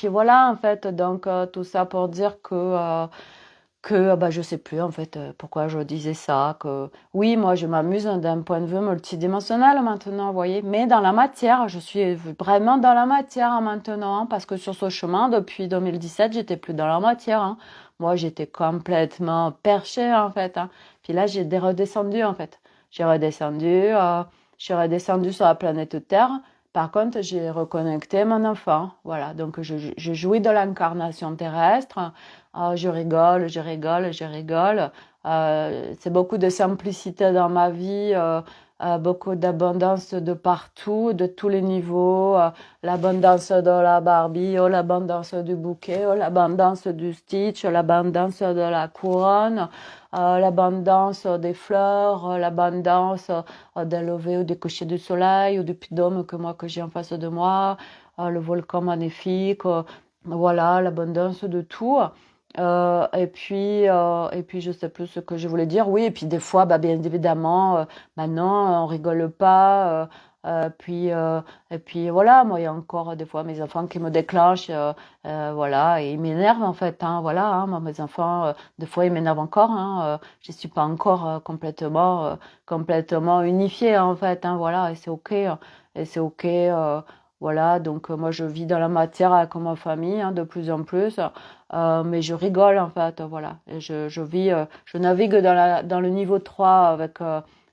voilà, en fait, donc tout ça pour dire que bah, je sais plus en fait pourquoi je disais ça, que oui, moi je m'amuse d'un point de vue multidimensionnel maintenant, vous voyez, mais dans la matière, je suis vraiment dans la matière maintenant, hein, parce que sur ce chemin, depuis 2017, j'étais plus dans la matière. Hein. Moi, j'étais complètement perchée en fait. Hein. Puis là, j'ai redescendu en fait. Je suis redescendue sur la planète Terre. Par contre, j'ai reconnecté mon enfant. Voilà, donc je jouis de l'incarnation terrestre. Je rigole, je rigole, je rigole. C'est beaucoup de simplicité dans ma vie, beaucoup d'abondance de partout, de tous les niveaux. L'abondance de la Barbie, oh, l'abondance du bouquet, oh, l'abondance du Stitch, l'abondance de la couronne, l'abondance des fleurs, l'abondance des levées ou des couchers du soleil ou du puits d'homme que j'ai en face de moi, le volcan magnifique, voilà, l'abondance de tout. Et puis, je sais plus ce que je voulais dire. Oui, et puis des fois, bah, bien évidemment, maintenant, on rigole pas. Et puis voilà, moi, il y a encore des fois mes enfants qui me déclenchent, voilà, et ils m'énervent en fait. Hein, voilà, hein, moi, mes enfants, des fois, ils m'énervent encore. Hein, je suis pas encore complètement unifiée en fait. Hein, voilà, et c'est ok. Et c'est ok. Voilà, donc moi, je vis dans la matière avec ma famille hein, de plus en plus. Mais je rigole en fait, voilà. Et je vis, je navigue dans le niveau 3 avec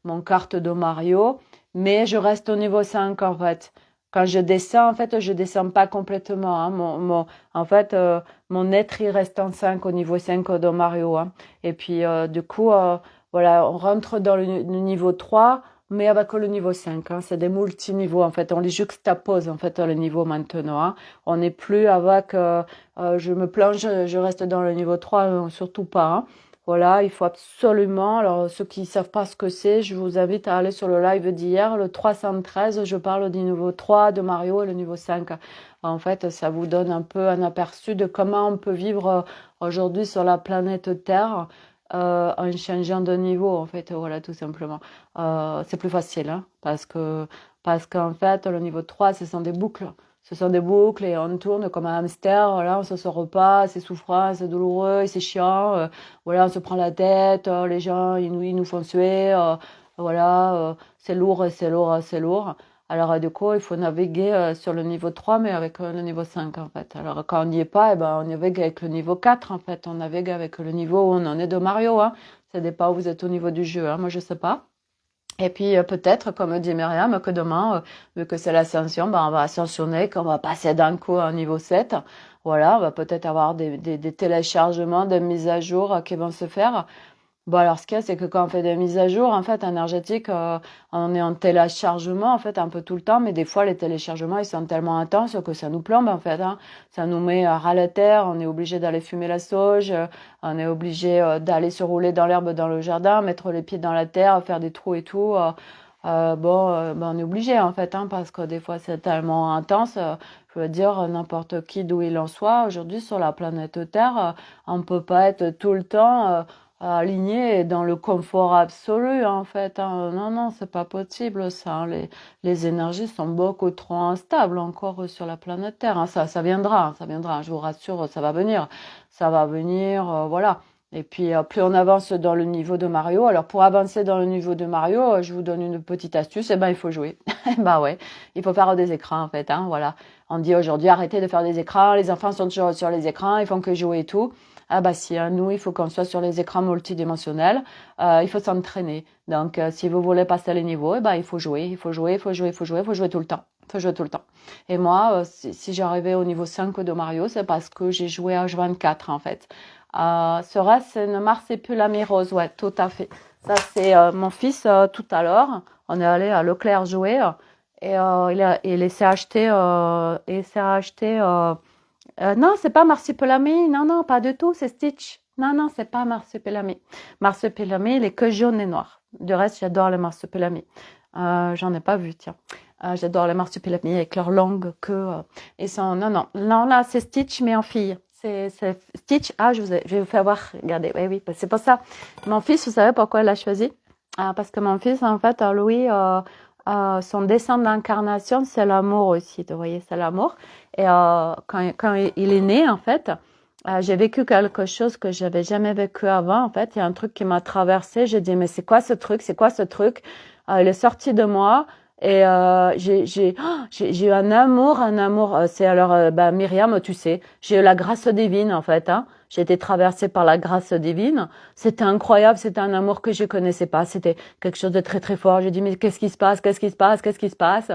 mon carte de Mario, mais je reste au niveau 5 en fait. Quand je descends, en fait, je descends pas complètement. Hein. En fait, mon être, il reste en 5 au niveau 5 de Mario. Hein. Et puis, du coup, voilà, on rentre dans le niveau 3 mais avec le niveau 5. Hein. C'est des multiniveaux, en fait. On les juxtapose, en fait, le niveau maintenant. Hein. On n'est plus avec... je me plonge, je reste dans le niveau 3, surtout pas. Hein. Voilà, il faut absolument, alors ceux qui ne savent pas ce que c'est, je vous invite à aller sur le live d'hier, le 313, je parle du niveau 3 de Mario et le niveau 5. En fait, ça vous donne un peu un aperçu de comment on peut vivre aujourd'hui sur la planète Terre en changeant de niveau, en fait, voilà, tout simplement. C'est plus facile, hein, parce qu'en fait, le niveau 3, ce sont des boucles. Ce sont des boucles et on tourne comme un hamster. Là, on se sort pas, c'est souffrant, c'est douloureux, c'est chiant. Voilà, on se prend la tête. Les gens, ils nous font suer. Voilà, c'est lourd, c'est lourd, c'est lourd. Alors, du coup, il faut naviguer sur le niveau 3, mais avec le niveau 5, en fait. Alors, quand on n'y est pas, eh ben, on navigue avec le niveau 4, en fait. On navigue avec le niveau où on en est de Mario. Hein. Ça dépend où vous êtes au niveau du jeu. Hein. Moi, je sais pas. Et puis peut-être, comme dit Myriam, que demain, vu que c'est l'ascension, ben, on va ascensionner, qu'on va passer d'un coup à un niveau 7. Voilà, on va peut-être avoir des téléchargements, des mises à jour qui vont se faire. Bon, alors, ce qu'il y a, c'est que quand on fait des mises à jour, en fait, énergétiques, on est en téléchargement, en fait, un peu tout le temps, mais des fois, les téléchargements, ils sont tellement intenses que ça nous plombe, en fait, hein. Ça nous met à ras la terre, on est obligé d'aller fumer la sauge, on est obligé d'aller se rouler dans l'herbe dans le jardin, mettre les pieds dans la terre, faire des trous et tout. Ben, on est obligé, en fait, hein, parce que des fois, c'est tellement intense. Je veux dire, n'importe qui, d'où il en soit, aujourd'hui, sur la planète Terre, on peut pas être tout le temps aligné dans le confort absolu, en fait, hein. Non, non, c'est pas possible, ça, hein. Les énergies sont beaucoup trop instables encore sur la planète Terre, hein. Ça viendra, ça viendra. Je vous rassure, ça va venir. Ça va venir, voilà. Et puis, plus on avance dans le niveau de Mario, alors pour avancer dans le niveau de Mario, je vous donne une petite astuce, eh ben, il faut jouer. Bah ouais, il faut faire des écrans, en fait, hein, voilà. On dit aujourd'hui, arrêtez de faire des écrans, les enfants sont toujours sur les écrans, ils font que jouer et tout. Ah bah si, hein, nous, il faut qu'on soit sur les écrans multidimensionnels, il faut s'entraîner. Donc, si vous voulez passer les niveaux, eh ben, il faut jouer, il faut jouer, il faut jouer, il faut jouer, il faut jouer tout le temps. Il faut jouer tout le temps. Et moi, si j'arrivais au niveau 5 de Mario, c'est parce que j'ai joué à H24, en fait. Serait-ce c'est une marsupilami rose, ouais, tout à fait. Ça, c'est mon fils, tout à l'heure. On est allé à Leclerc jouer et il s'est acheté non, c'est pas marsupilami, non, non, pas du tout, c'est Stitch. Non, non, c'est pas marsupilami. Marsupilami, il est que jaune et noir. Du reste, j'adore les marsupilami. J'en ai pas vu, tiens. J'adore les marsupilami avec leur longue queue. Et son, non, non, non, là, c'est Stitch, mais en fille. C'est Stitch. Ah, je vais vous faire voir. Regardez, oui, oui, c'est pour ça. Mon fils, vous savez pourquoi il l'a choisi? Parce que mon fils, en fait, lui, son dessin d'incarnation, c'est l'amour aussi. Vous voyez, c'est l'amour. Et quand il est né, en fait, j'ai vécu quelque chose que j'avais jamais vécu avant. En fait, il y a un truc qui m'a traversé. J'ai dit, mais c'est quoi ce truc? C'est quoi ce truc? Il est sorti de moi. Et j'ai eu un amour, c'est alors, Myriam, tu sais, j'ai eu la grâce divine, en fait, hein. J'ai été traversée par la grâce divine. C'était incroyable, c'était un amour que je connaissais pas. C'était quelque chose de très très fort. J'ai dit mais qu'est-ce qui se passe, qu'est-ce qui se passe, qu'est-ce qui se passe.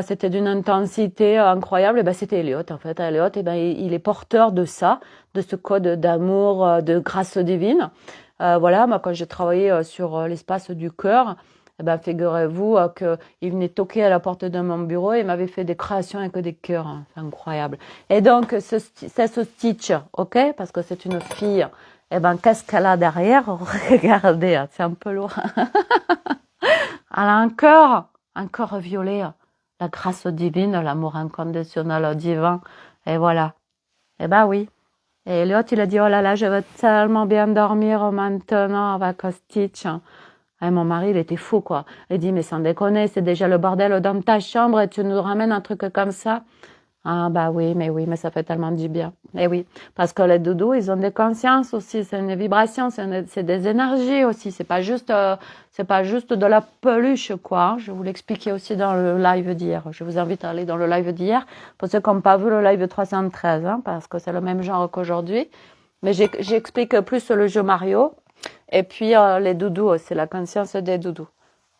C'était d'une intensité incroyable. Et ben c'était Elliot en fait. Elliot, et ben il est porteur de ça, de ce code d'amour, de grâce divine. Voilà, moi quand j'ai travaillé sur l'espace du cœur. Eh ben, figurez-vous qu'il venait toquer à la porte de mon bureau et m'avait fait des créations avec des cœurs, hein. C'est incroyable. Et donc, c'est ce Stitch, ok? Parce que c'est une fille. Eh ben, qu'est-ce qu'elle a derrière? Regardez, hein, c'est un peu lourd. Elle a un cœur violet. La grâce divine, l'amour inconditionnel divin. Et voilà. Eh ben oui. Et l'autre, il a dit, oh là là, je veux tellement bien dormir maintenant avec un Stitch. Et mon mari, il était fou, quoi. Il dit, mais sans déconner, c'est déjà le bordel dans ta chambre et tu nous ramènes un truc comme ça. Ah, bah oui, mais ça fait tellement du bien. Et oui, parce que les doudous, ils ont des consciences aussi, c'est une vibration, c'est des énergies aussi. C'est pas juste de la peluche, quoi. Je vous l'expliquais aussi dans le live d'hier. Je vous invite à aller dans le live d'hier, pour ceux qui n'ont pas vu le live 313, hein, parce que c'est le même genre qu'aujourd'hui. Mais j'explique plus le jeu Mario. Et puis, les doudous, c'est la conscience des doudous.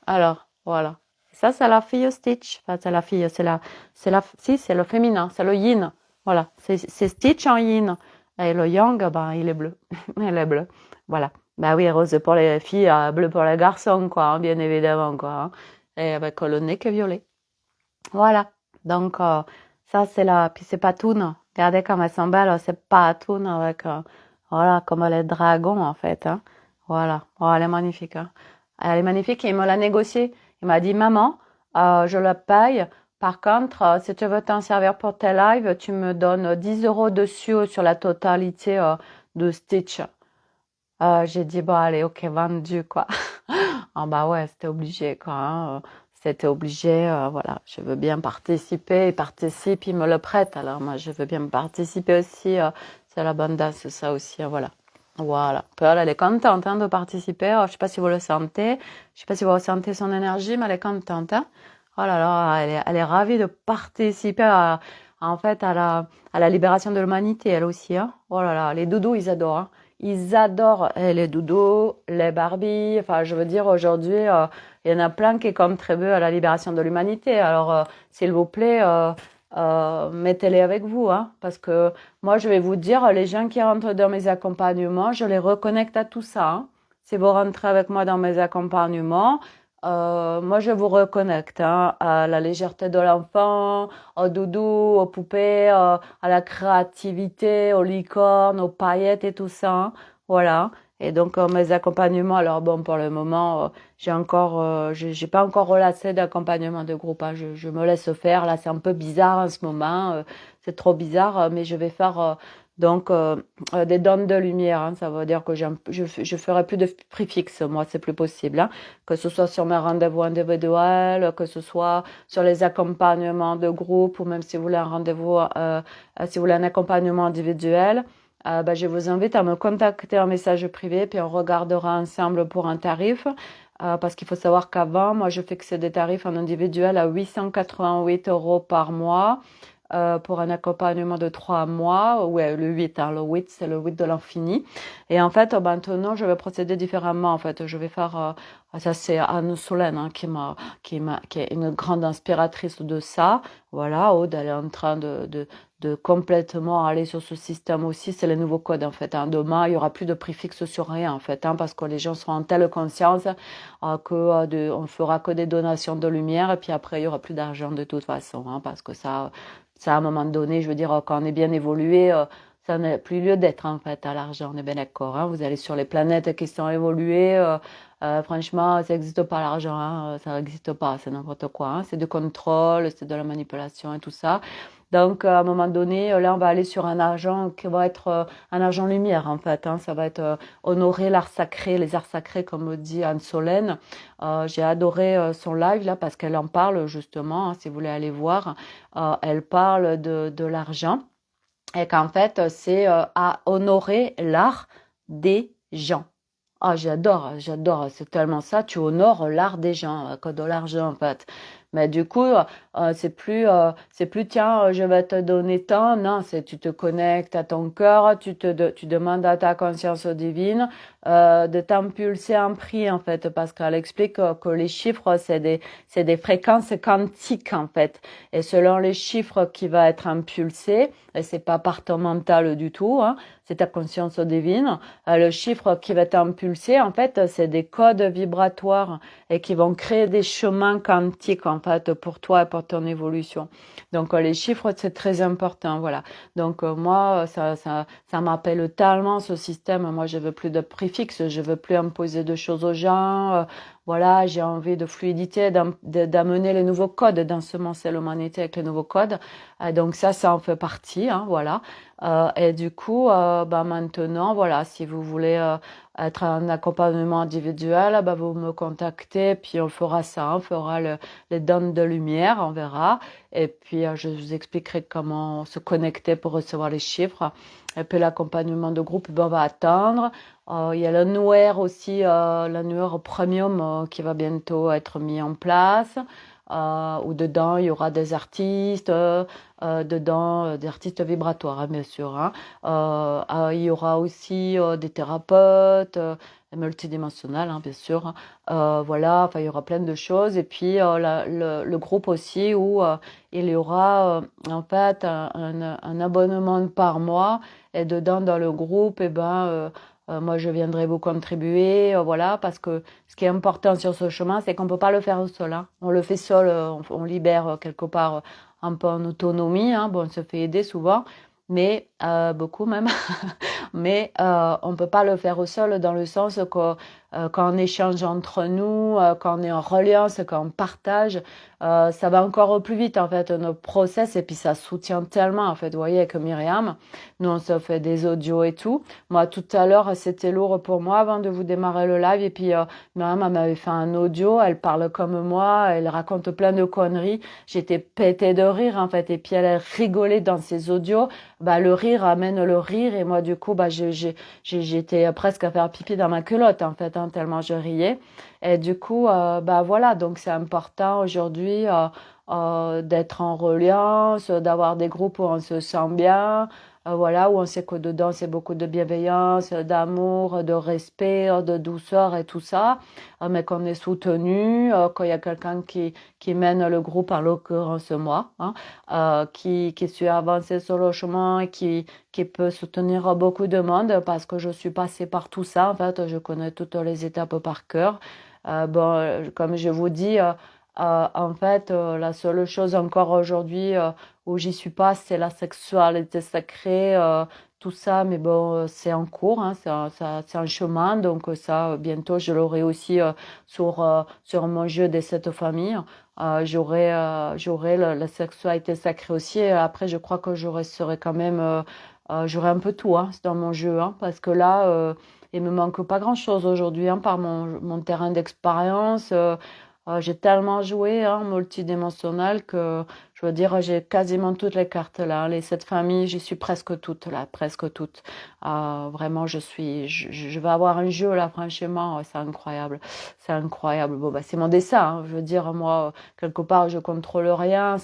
Alors, voilà. Ça, c'est la fille Stitch. Enfin, c'est la fille, si, c'est le féminin, c'est le yin. Voilà. C'est Stitch en yin. Et le yang, ben, il est bleu. Il est bleu. Voilà. Ben oui, rose pour les filles, bleu pour les garçons, quoi, hein, bien évidemment, quoi, hein. Et avec le nez qui est violet. Voilà. Donc, ça, c'est la, puis c'est Patoun. Regardez comme elles sont belles, c'est Patoun avec, voilà, comme les dragons, en fait, hein. Voilà. Oh, elle est magnifique, hein. Elle est magnifique et il me l'a négocié. Il m'a dit, maman, je le paye. Par contre, si tu veux t'en servir pour tes lives, tu me donnes 10 euros dessus sur la totalité de Stitch. J'ai dit, bon, allez, ok, vendu, quoi. Ah bah ouais, c'était obligé, quoi, hein. C'était obligé, voilà. Je veux bien participer. Il participe, il me le prête. Alors moi, je veux bien participer aussi. C'est l'abondance, ça aussi, voilà. Voilà. Pearl, elle est contente, hein, de participer. Je sais pas si vous le sentez. Je sais pas si vous ressentez son énergie, mais elle est contente, hein. Oh là là, elle est ravie de participer en fait, à la libération de l'humanité, elle aussi, hein. Oh là là, les doudous, ils adorent, hein. ils adorent les doudous, les Barbies. Enfin, je veux dire, aujourd'hui, il y en a plein qui contribuent à la libération de l'humanité. Alors, s'il vous plaît, mettez-les avec vous, hein, parce que moi, je vais vous dire, les gens qui rentrent dans mes accompagnements, je les reconnecte à tout ça, hein. Si vous rentrez avec moi dans mes accompagnements, moi, je vous reconnecte, hein, à la légèreté de l'enfant, au doudou, aux poupées, à la créativité, aux licornes, aux paillettes et tout ça, hein. Voilà. Et donc, mes accompagnements, alors bon, pour le moment, j'ai pas encore relâché d'accompagnement de groupe, hein. Je me laisse faire. Là, c'est un peu bizarre en ce moment. C'est trop bizarre, mais je vais faire donc des donnes de lumière, hein. Ça veut dire que je ferai plus de prix fixe. Moi, c'est plus possible, hein. Que ce soit sur mes rendez-vous individuels, que ce soit sur les accompagnements de groupe, ou même si vous voulez un rendez-vous, si vous voulez un accompagnement individuel. Je vous invite à me contacter en message privé, puis on regardera ensemble pour un tarif. Parce qu'il faut savoir qu'avant, moi, je fixais des tarifs en individuel à 888 € par mois pour un accompagnement de 3 mois. Ouais, le 8, hein, le 8, c'est le 8 de l'infini. Et en fait, maintenant, je vais procéder différemment. En fait, je vais faire... ça, c'est Anne Solène, hein, qui est une grande inspiratrice de ça. Voilà, Aude, elle est en train de complètement aller sur ce système aussi. C'est les nouveaux codes, en fait, hein. Demain, il y aura plus de prix fixe sur rien, en fait, hein, parce que les gens seront en telle conscience on fera que des donations de lumière, et puis après, il y aura plus d'argent de toute façon, hein, parce que ça, à un moment donné, je veux dire, quand on est bien évolué, ça n'a plus lieu d'être, en fait, à l'argent, on est bien d'accord, hein. Vous allez sur les planètes qui sont évoluées, franchement, ça n'existe pas l'argent, hein, ça n'existe pas, c'est n'importe quoi, hein. C'est du contrôle, c'est de la manipulation et tout ça. Donc, à un moment donné, là, on va aller sur un argent qui va être un argent lumière, en fait, hein. Ça va être honorer l'art sacré, les arts sacrés, comme dit Anne Solène. J'ai adoré son live, là, parce qu'elle en parle, justement, hein, si vous voulez aller voir. Elle parle de l'argent, et qu'en fait, c'est à honorer l'art des gens. Ah, j'adore, c'est tellement ça, tu honores l'art des gens, que de l'argent, en fait. Mais du coup, c'est plus, tiens, je vais te donner tant, non, c'est tu te connectes à ton cœur, tu demandes à ta conscience divine de t'impulser un prix, en fait, parce qu'elle explique que les chiffres, c'est des fréquences quantiques, en fait. Et selon les chiffres qui va être impulsé, et c'est pas par ton mental du tout, hein, c'est ta conscience divine, le chiffre qui va t'impulser, en fait, c'est des codes vibratoires et qui vont créer des chemins quantiques, en fait, pour toi et pour ton évolution. Donc, les chiffres, c'est très important, voilà. Donc, moi, ça m'appelle tellement ce système. Moi, je veux plus de préfixes, je veux plus imposer de choses aux gens. Voilà, j'ai envie de fluidité, d'amener les nouveaux codes, d'ensemencer l'humanité avec les nouveaux codes. Donc, ça en fait partie, hein, voilà. Et du coup, maintenant, voilà, si vous voulez être un accompagnement individuel, vous me contactez, puis on fera ça, on fera les donnes de lumière, on verra. Et puis, je vous expliquerai comment se connecter pour recevoir les chiffres. Et puis, l'accompagnement de groupe, on va attendre. Il y a l'annuaire aussi, l'annuaire premium qui va bientôt être mis en place. Où dedans il y aura des artistes, des artistes vibratoires, hein, bien sûr, hein. Il y aura aussi des thérapeutes, multidimensionnels, hein, bien sûr. Voilà, enfin il y aura plein de choses. Et puis le groupe aussi où il y aura en fait un abonnement par mois. Et dedans dans le groupe, moi, je viendrai vous contribuer, voilà, parce que ce qui est important sur ce chemin, c'est qu'on ne peut pas le faire seul, hein. On le fait seul, on libère quelque part un peu en autonomie, hein. Bon, on se fait aider souvent, mais beaucoup même. Mais on ne peut pas le faire seul dans le sens que quand on échange entre nous, quand on est en reliance, quand on partage, ça va encore plus vite en fait nos process, et puis ça soutient tellement en fait. Vous voyez avec Myriam, nous on se fait des audios et tout. Moi tout à l'heure c'était lourd pour moi avant de vous démarrer le live, et puis Myriam elle m'avait fait un audio, elle parle comme moi, elle raconte plein de conneries. J'étais pétée de rire en fait, et puis elle rigolait dans ses audios. Le rire amène le rire, et moi du coup j'étais presque à faire pipi dans ma culotte en fait, hein, tellement je riais. Et du coup voilà, donc c'est important aujourd'hui d'être en reliance, d'avoir des groupes où on se sent bien, voilà, où on sait que dedans c'est beaucoup de bienveillance, d'amour, de respect, de douceur et tout ça, mais qu'on est soutenu, qu'il y a quelqu'un qui mène le groupe, en l'occurrence moi, hein, qui suis avancée sur le chemin et qui peut soutenir beaucoup de monde parce que je suis passée par tout ça. En fait, je connais toutes les étapes par cœur. Bon, comme je vous dis, en fait, la seule chose encore aujourd'hui où j'y suis pas, c'est la sexualité sacrée, tout ça. Mais bon, c'est en cours, hein, c'est un chemin. Donc ça, bientôt, je l'aurai aussi sur mon jeu des sept familles. J'aurai la sexualité sacrée aussi. Et après, je crois que serai quand même, j'aurai un peu tout hein, dans mon jeu, hein, parce que là, il me manque pas grand-chose aujourd'hui hein, par mon terrain d'expérience. J'ai tellement joué hein, multidimensionnel que je veux dire j'ai quasiment toutes les cartes là. Les sept familles, j'y suis presque toutes là, presque toutes. Vraiment, je vais avoir un jeu là, franchement, c'est incroyable, c'est incroyable. Bon bah c'est mon dessin. Hein. Je veux dire moi quelque part je contrôle rien.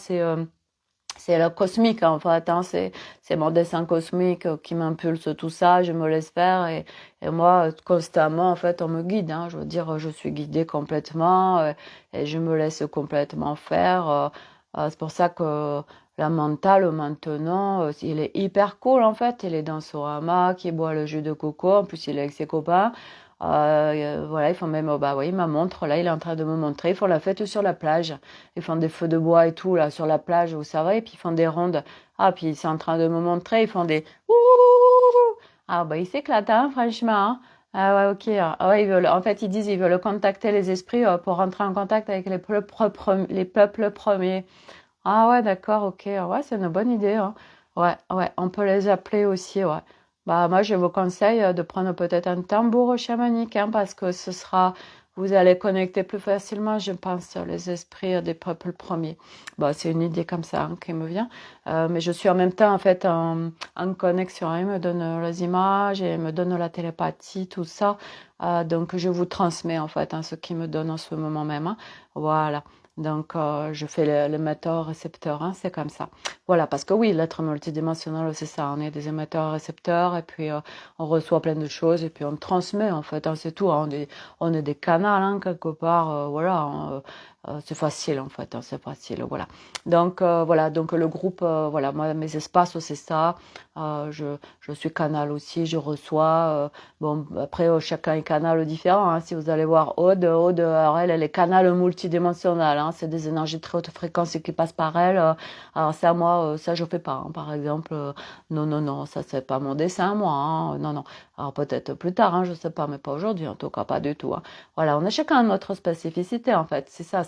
C'est le cosmique en fait, hein. C'est mon dessin cosmique qui m'impulse tout ça, je me laisse faire et moi constamment en fait on me guide, hein. Je veux dire je suis guidée complètement et je me laisse complètement faire. C'est pour ça que la mentale maintenant, il est hyper cool en fait, il est dans son hamac, il boit le jus de coco, en plus il est avec ses copains. Voilà, ils font même, bah oui, ma montre, là, il est en train de me montrer. Ils font la fête sur la plage. Ils font des feux de bois et tout, là, sur la plage, vous savez, et puis ils font des rondes. Ah, puis ils sont en train de me montrer, ils font des ouh. Ah, bah, ils s'éclatent, hein, franchement, hein. Ah, ouais, ok. Ah, ouais, en fait, ils disent, ils veulent contacter les esprits pour rentrer en contact avec les peuples premiers. Ah, ouais, d'accord, ok. Ouais, c'est une bonne idée, hein. Ouais, ouais, on peut les appeler aussi, ouais. Bah, moi, je vous conseille de prendre peut-être un tambour chamanique, hein, parce que vous allez connecter plus facilement, je pense, les esprits des peuples premiers. Bah, c'est une idée comme ça hein, qui me vient. Mais je suis en même temps, en fait, en connexion. Hein. Il me donne les images et il me donne la télépathie, tout ça. Donc, je vous transmets, en fait, hein, ce qu'il me donne en ce moment même. Hein. Voilà. Donc, je fais l'émetteur-récepteur, hein, c'est comme ça. Voilà, parce que oui, l'être multidimensionnel, c'est ça. On est des émetteurs-récepteurs et puis on reçoit plein de choses et puis on transmet, en fait. Hein, c'est tout. Hein, on est des canals, hein, quelque part. Voilà, hein, c'est facile, en fait. Hein, c'est facile, voilà. Donc, voilà. Donc, le groupe, voilà, moi, mes espaces, c'est ça. Je suis canal aussi, je reçois. Bon, après, chacun est canal différent. Hein. Si vous allez voir Aude, alors elle est canal multidimensionnel. Hein. C'est des énergies de très haute fréquence qui passent par elle. Alors ça, moi, ça, je fais pas. Hein. Par exemple, non, non, non, ça, c'est pas mon dessin, moi. Hein. Non, non. Alors peut-être plus tard, hein, je sais pas, mais pas aujourd'hui, en tout cas, pas du tout. Hein. Voilà, on a chacun notre spécificité, en fait. C'est ça,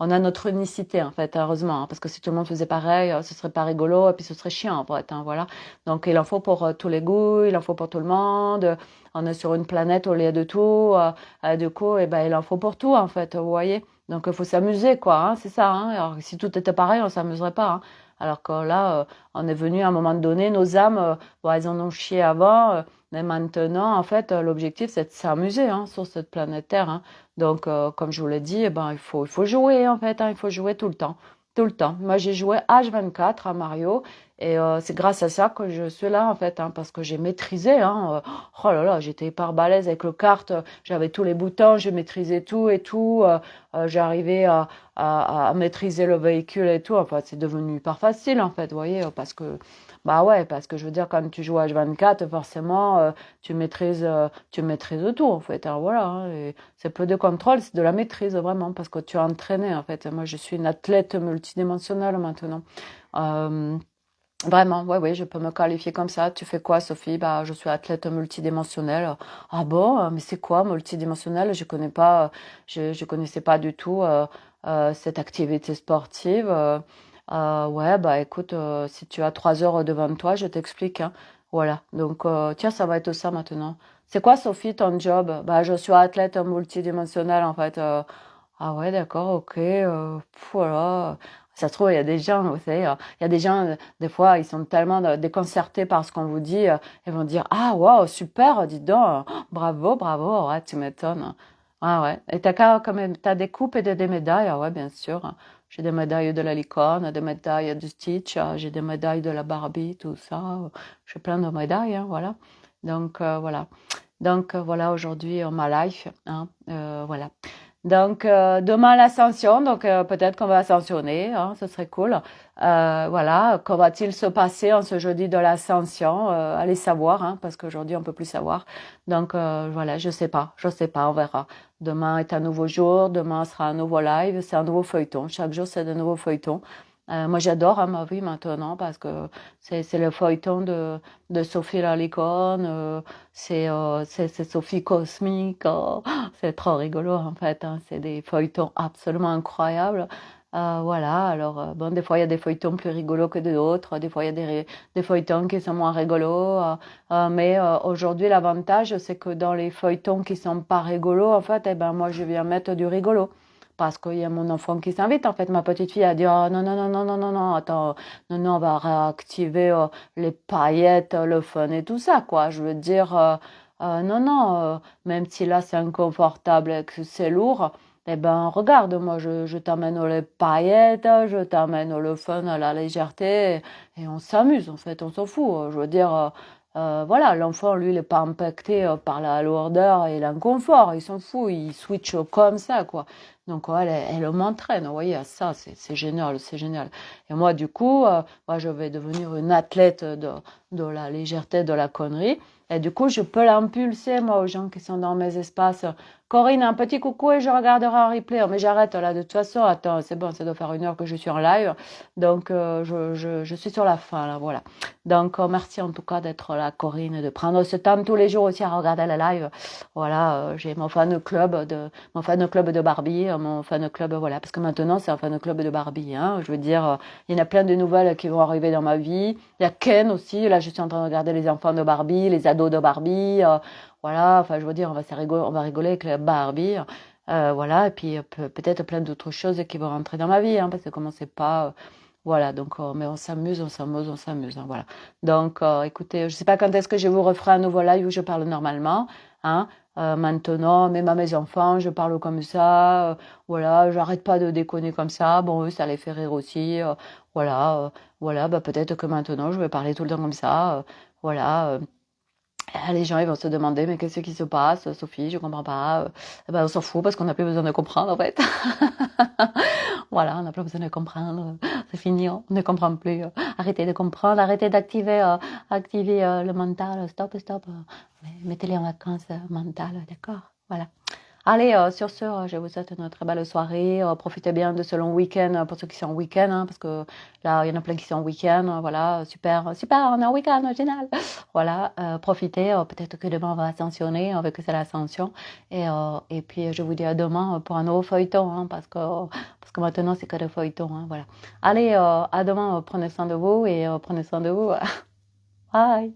on a notre unicité, en fait, heureusement. Hein, parce que si tout le monde faisait pareil, ce serait pas rigolo, et puis ce serait chiant, en fait. Hein, voilà. Donc, il en faut pour tous les goûts, il en faut pour tout le monde. On est sur une planète au lieu de tout. Du coup, eh ben, il en faut pour tout, en fait, vous voyez. Donc, il faut s'amuser, quoi. Hein, c'est ça. Hein. Alors, si tout était pareil, on s'amuserait pas. Hein. Alors que là, on est venu à un moment donné, nos âmes, bon, elles en ont chié avant. Mais maintenant, en fait, l'objectif, c'est de s'amuser hein, sur cette planète Terre. Hein. Donc, comme je vous l'ai dit, eh ben, il faut jouer, en fait. Hein, il faut jouer tout le temps. Tout le temps. Moi, j'ai joué H24 à Mario. Et c'est grâce à ça que je suis là, en fait, hein, parce que j'ai maîtrisé. Hein, oh là là, j'étais hyper balèze avec le kart. J'avais tous les boutons, je maîtrisais tout et tout. J'arrivais à maîtriser le véhicule et tout. Enfin, c'est devenu hyper facile, en fait, vous voyez, parce que, bah ouais, parce que je veux dire, quand tu joues à H24, forcément, tu maîtrises tout, en fait. Hein, voilà, hein, et c'est peu de contrôle, c'est de la maîtrise, vraiment, parce que tu es entraîné, en fait. Moi, je suis une athlète multidimensionnelle maintenant. Euh, Vraiment, ouais, oui, je peux me qualifier comme ça. Tu fais quoi, Sophie? Bah, je suis athlète multidimensionnelle. Ah bon, mais c'est quoi multidimensionnel? Je connais pas, je connaissais pas du tout cette activité sportive. Ouais, bah écoute, si tu as 3 heures devant toi, je t'explique. Hein. Voilà. Donc, tiens, ça va être ça maintenant. C'est quoi, Sophie, ton job? Bah, je suis athlète multidimensionnelle en fait. Ah ouais, d'accord, ok. Voilà. Ça se trouve, il y a des gens, vous savez, il y a des gens, des fois, ils sont tellement déconcertés par ce qu'on vous dit, ils vont dire, ah, waouh, super, dis donc, bravo, bravo, ouais, tu m'étonnes. Ah ouais. Et t'as des coupes et des médailles, ah ouais, bien sûr. J'ai des médailles de la licorne, des médailles du Stitch, j'ai des médailles de la Barbie, tout ça. J'ai plein de médailles, hein, voilà. Donc, voilà. Donc, voilà aujourd'hui ma life, hein, voilà. Donc, demain l'ascension, donc peut-être qu'on va ascensionner, hein, ce serait cool. Voilà, qu'en va-t-il se passer en ce jeudi de l'ascension? Allez savoir, hein, parce qu'aujourd'hui on peut plus savoir. Donc voilà, je sais pas, on verra. Demain est un nouveau jour, demain sera un nouveau live, c'est un nouveau feuilleton. Chaque jour c'est de nouveaux feuilletons. Moi j'adore, hein, ma vie maintenant parce que c'est le feuilleton de Sophie la licorne, c'est Sophie Cosmique, c'est trop rigolo en fait, hein, c'est des feuilletons absolument incroyables. Voilà, alors bon, des fois il y a des feuilletons plus rigolos que d'autres, des fois il y a des feuilletons qui sont moins rigolos, mais aujourd'hui l'avantage c'est que dans les feuilletons qui sont pas rigolos, en fait, eh ben moi je viens mettre du rigolo. Parce qu'il y a mon enfant qui s'invite, en fait, ma petite fille a dit oh, non, non, non, non, non, non, non, attends, non, non, on va réactiver les paillettes, le fun et tout ça, quoi. Je veux dire, non, non, même si là c'est inconfortable et que c'est lourd, eh ben, regarde, moi, je t'amène les paillettes, je t'amène le fun, la légèreté, et on s'amuse, en fait, on s'en fout. Je veux dire, voilà, l'enfant, lui, il n'est pas impacté par la lourdeur et l'inconfort, il s'en fout, il switch comme ça, quoi. Donc, elle m'entraîne, vous voyez, à ça, c'est génial, c'est génial. Et moi, du coup, moi, je vais devenir une athlète de la légèreté, de la connerie. Et du coup, je peux l'impulser, moi, aux gens qui sont dans mes espaces. Corinne, un petit coucou et je regarderai en replay. Oh, mais j'arrête là, de toute façon. Attends, c'est bon, ça doit faire 1 heure que je suis en live. Donc, je suis sur la fin, là, voilà. Donc, merci en tout cas d'être là, Corinne, de prendre ce temps tous les jours aussi à regarder la live. Voilà, j'ai mon fan club de Barbie, mon fan club, voilà, parce que maintenant, c'est un fan club de Barbie, hein. Je veux dire, il y en a plein de nouvelles qui vont arriver dans ma vie. Il y a Ken aussi. Là, je suis en train de regarder les enfants de Barbie, les ados de Barbie. Voilà, enfin, je veux dire, on va rigoler avec la Barbie. Voilà, et puis peut-être plein d'autres choses qui vont rentrer dans ma vie, hein, parce que comme on sait pas, voilà, donc, mais on s'amuse, hein, voilà. Donc, écoutez, je sais pas quand est-ce que je vous referai un nouveau live où je parle normalement, hein. Maintenant, même à mes enfants, je parle comme ça, voilà, j'arrête pas de déconner comme ça. Bon, eux, ça les fait rire aussi, voilà, bah peut-être que maintenant, je vais parler tout le temps comme ça, voilà. Les gens ils vont se demander mais qu'est-ce qui se passe, Sophie, je comprends pas. Eh ben, on s'en fout parce qu'on n'a plus besoin de comprendre en fait. Voilà, on n'a plus besoin de comprendre. C'est fini, on ne comprend plus. Arrêtez de comprendre, arrêtez activer le mental. Stop, stop. Mettez-les en vacances mentales, d'accord? Voilà. Allez, sur ce, je vous souhaite une très belle soirée. Profitez bien de ce long week-end pour ceux qui sont en week-end, hein, parce que là, il y en a plein qui sont en week-end. Voilà, super, super, on est en week-end, génial. Voilà, profitez. Peut-être que demain, on va ascensionner, avec que c'est l'ascension. Et puis, je vous dis à demain pour un nouveau feuilleton, hein, parce que maintenant, c'est que des feuilletons. Hein, voilà. Allez, à demain, prenez soin de vous et prenez soin de vous. Bye.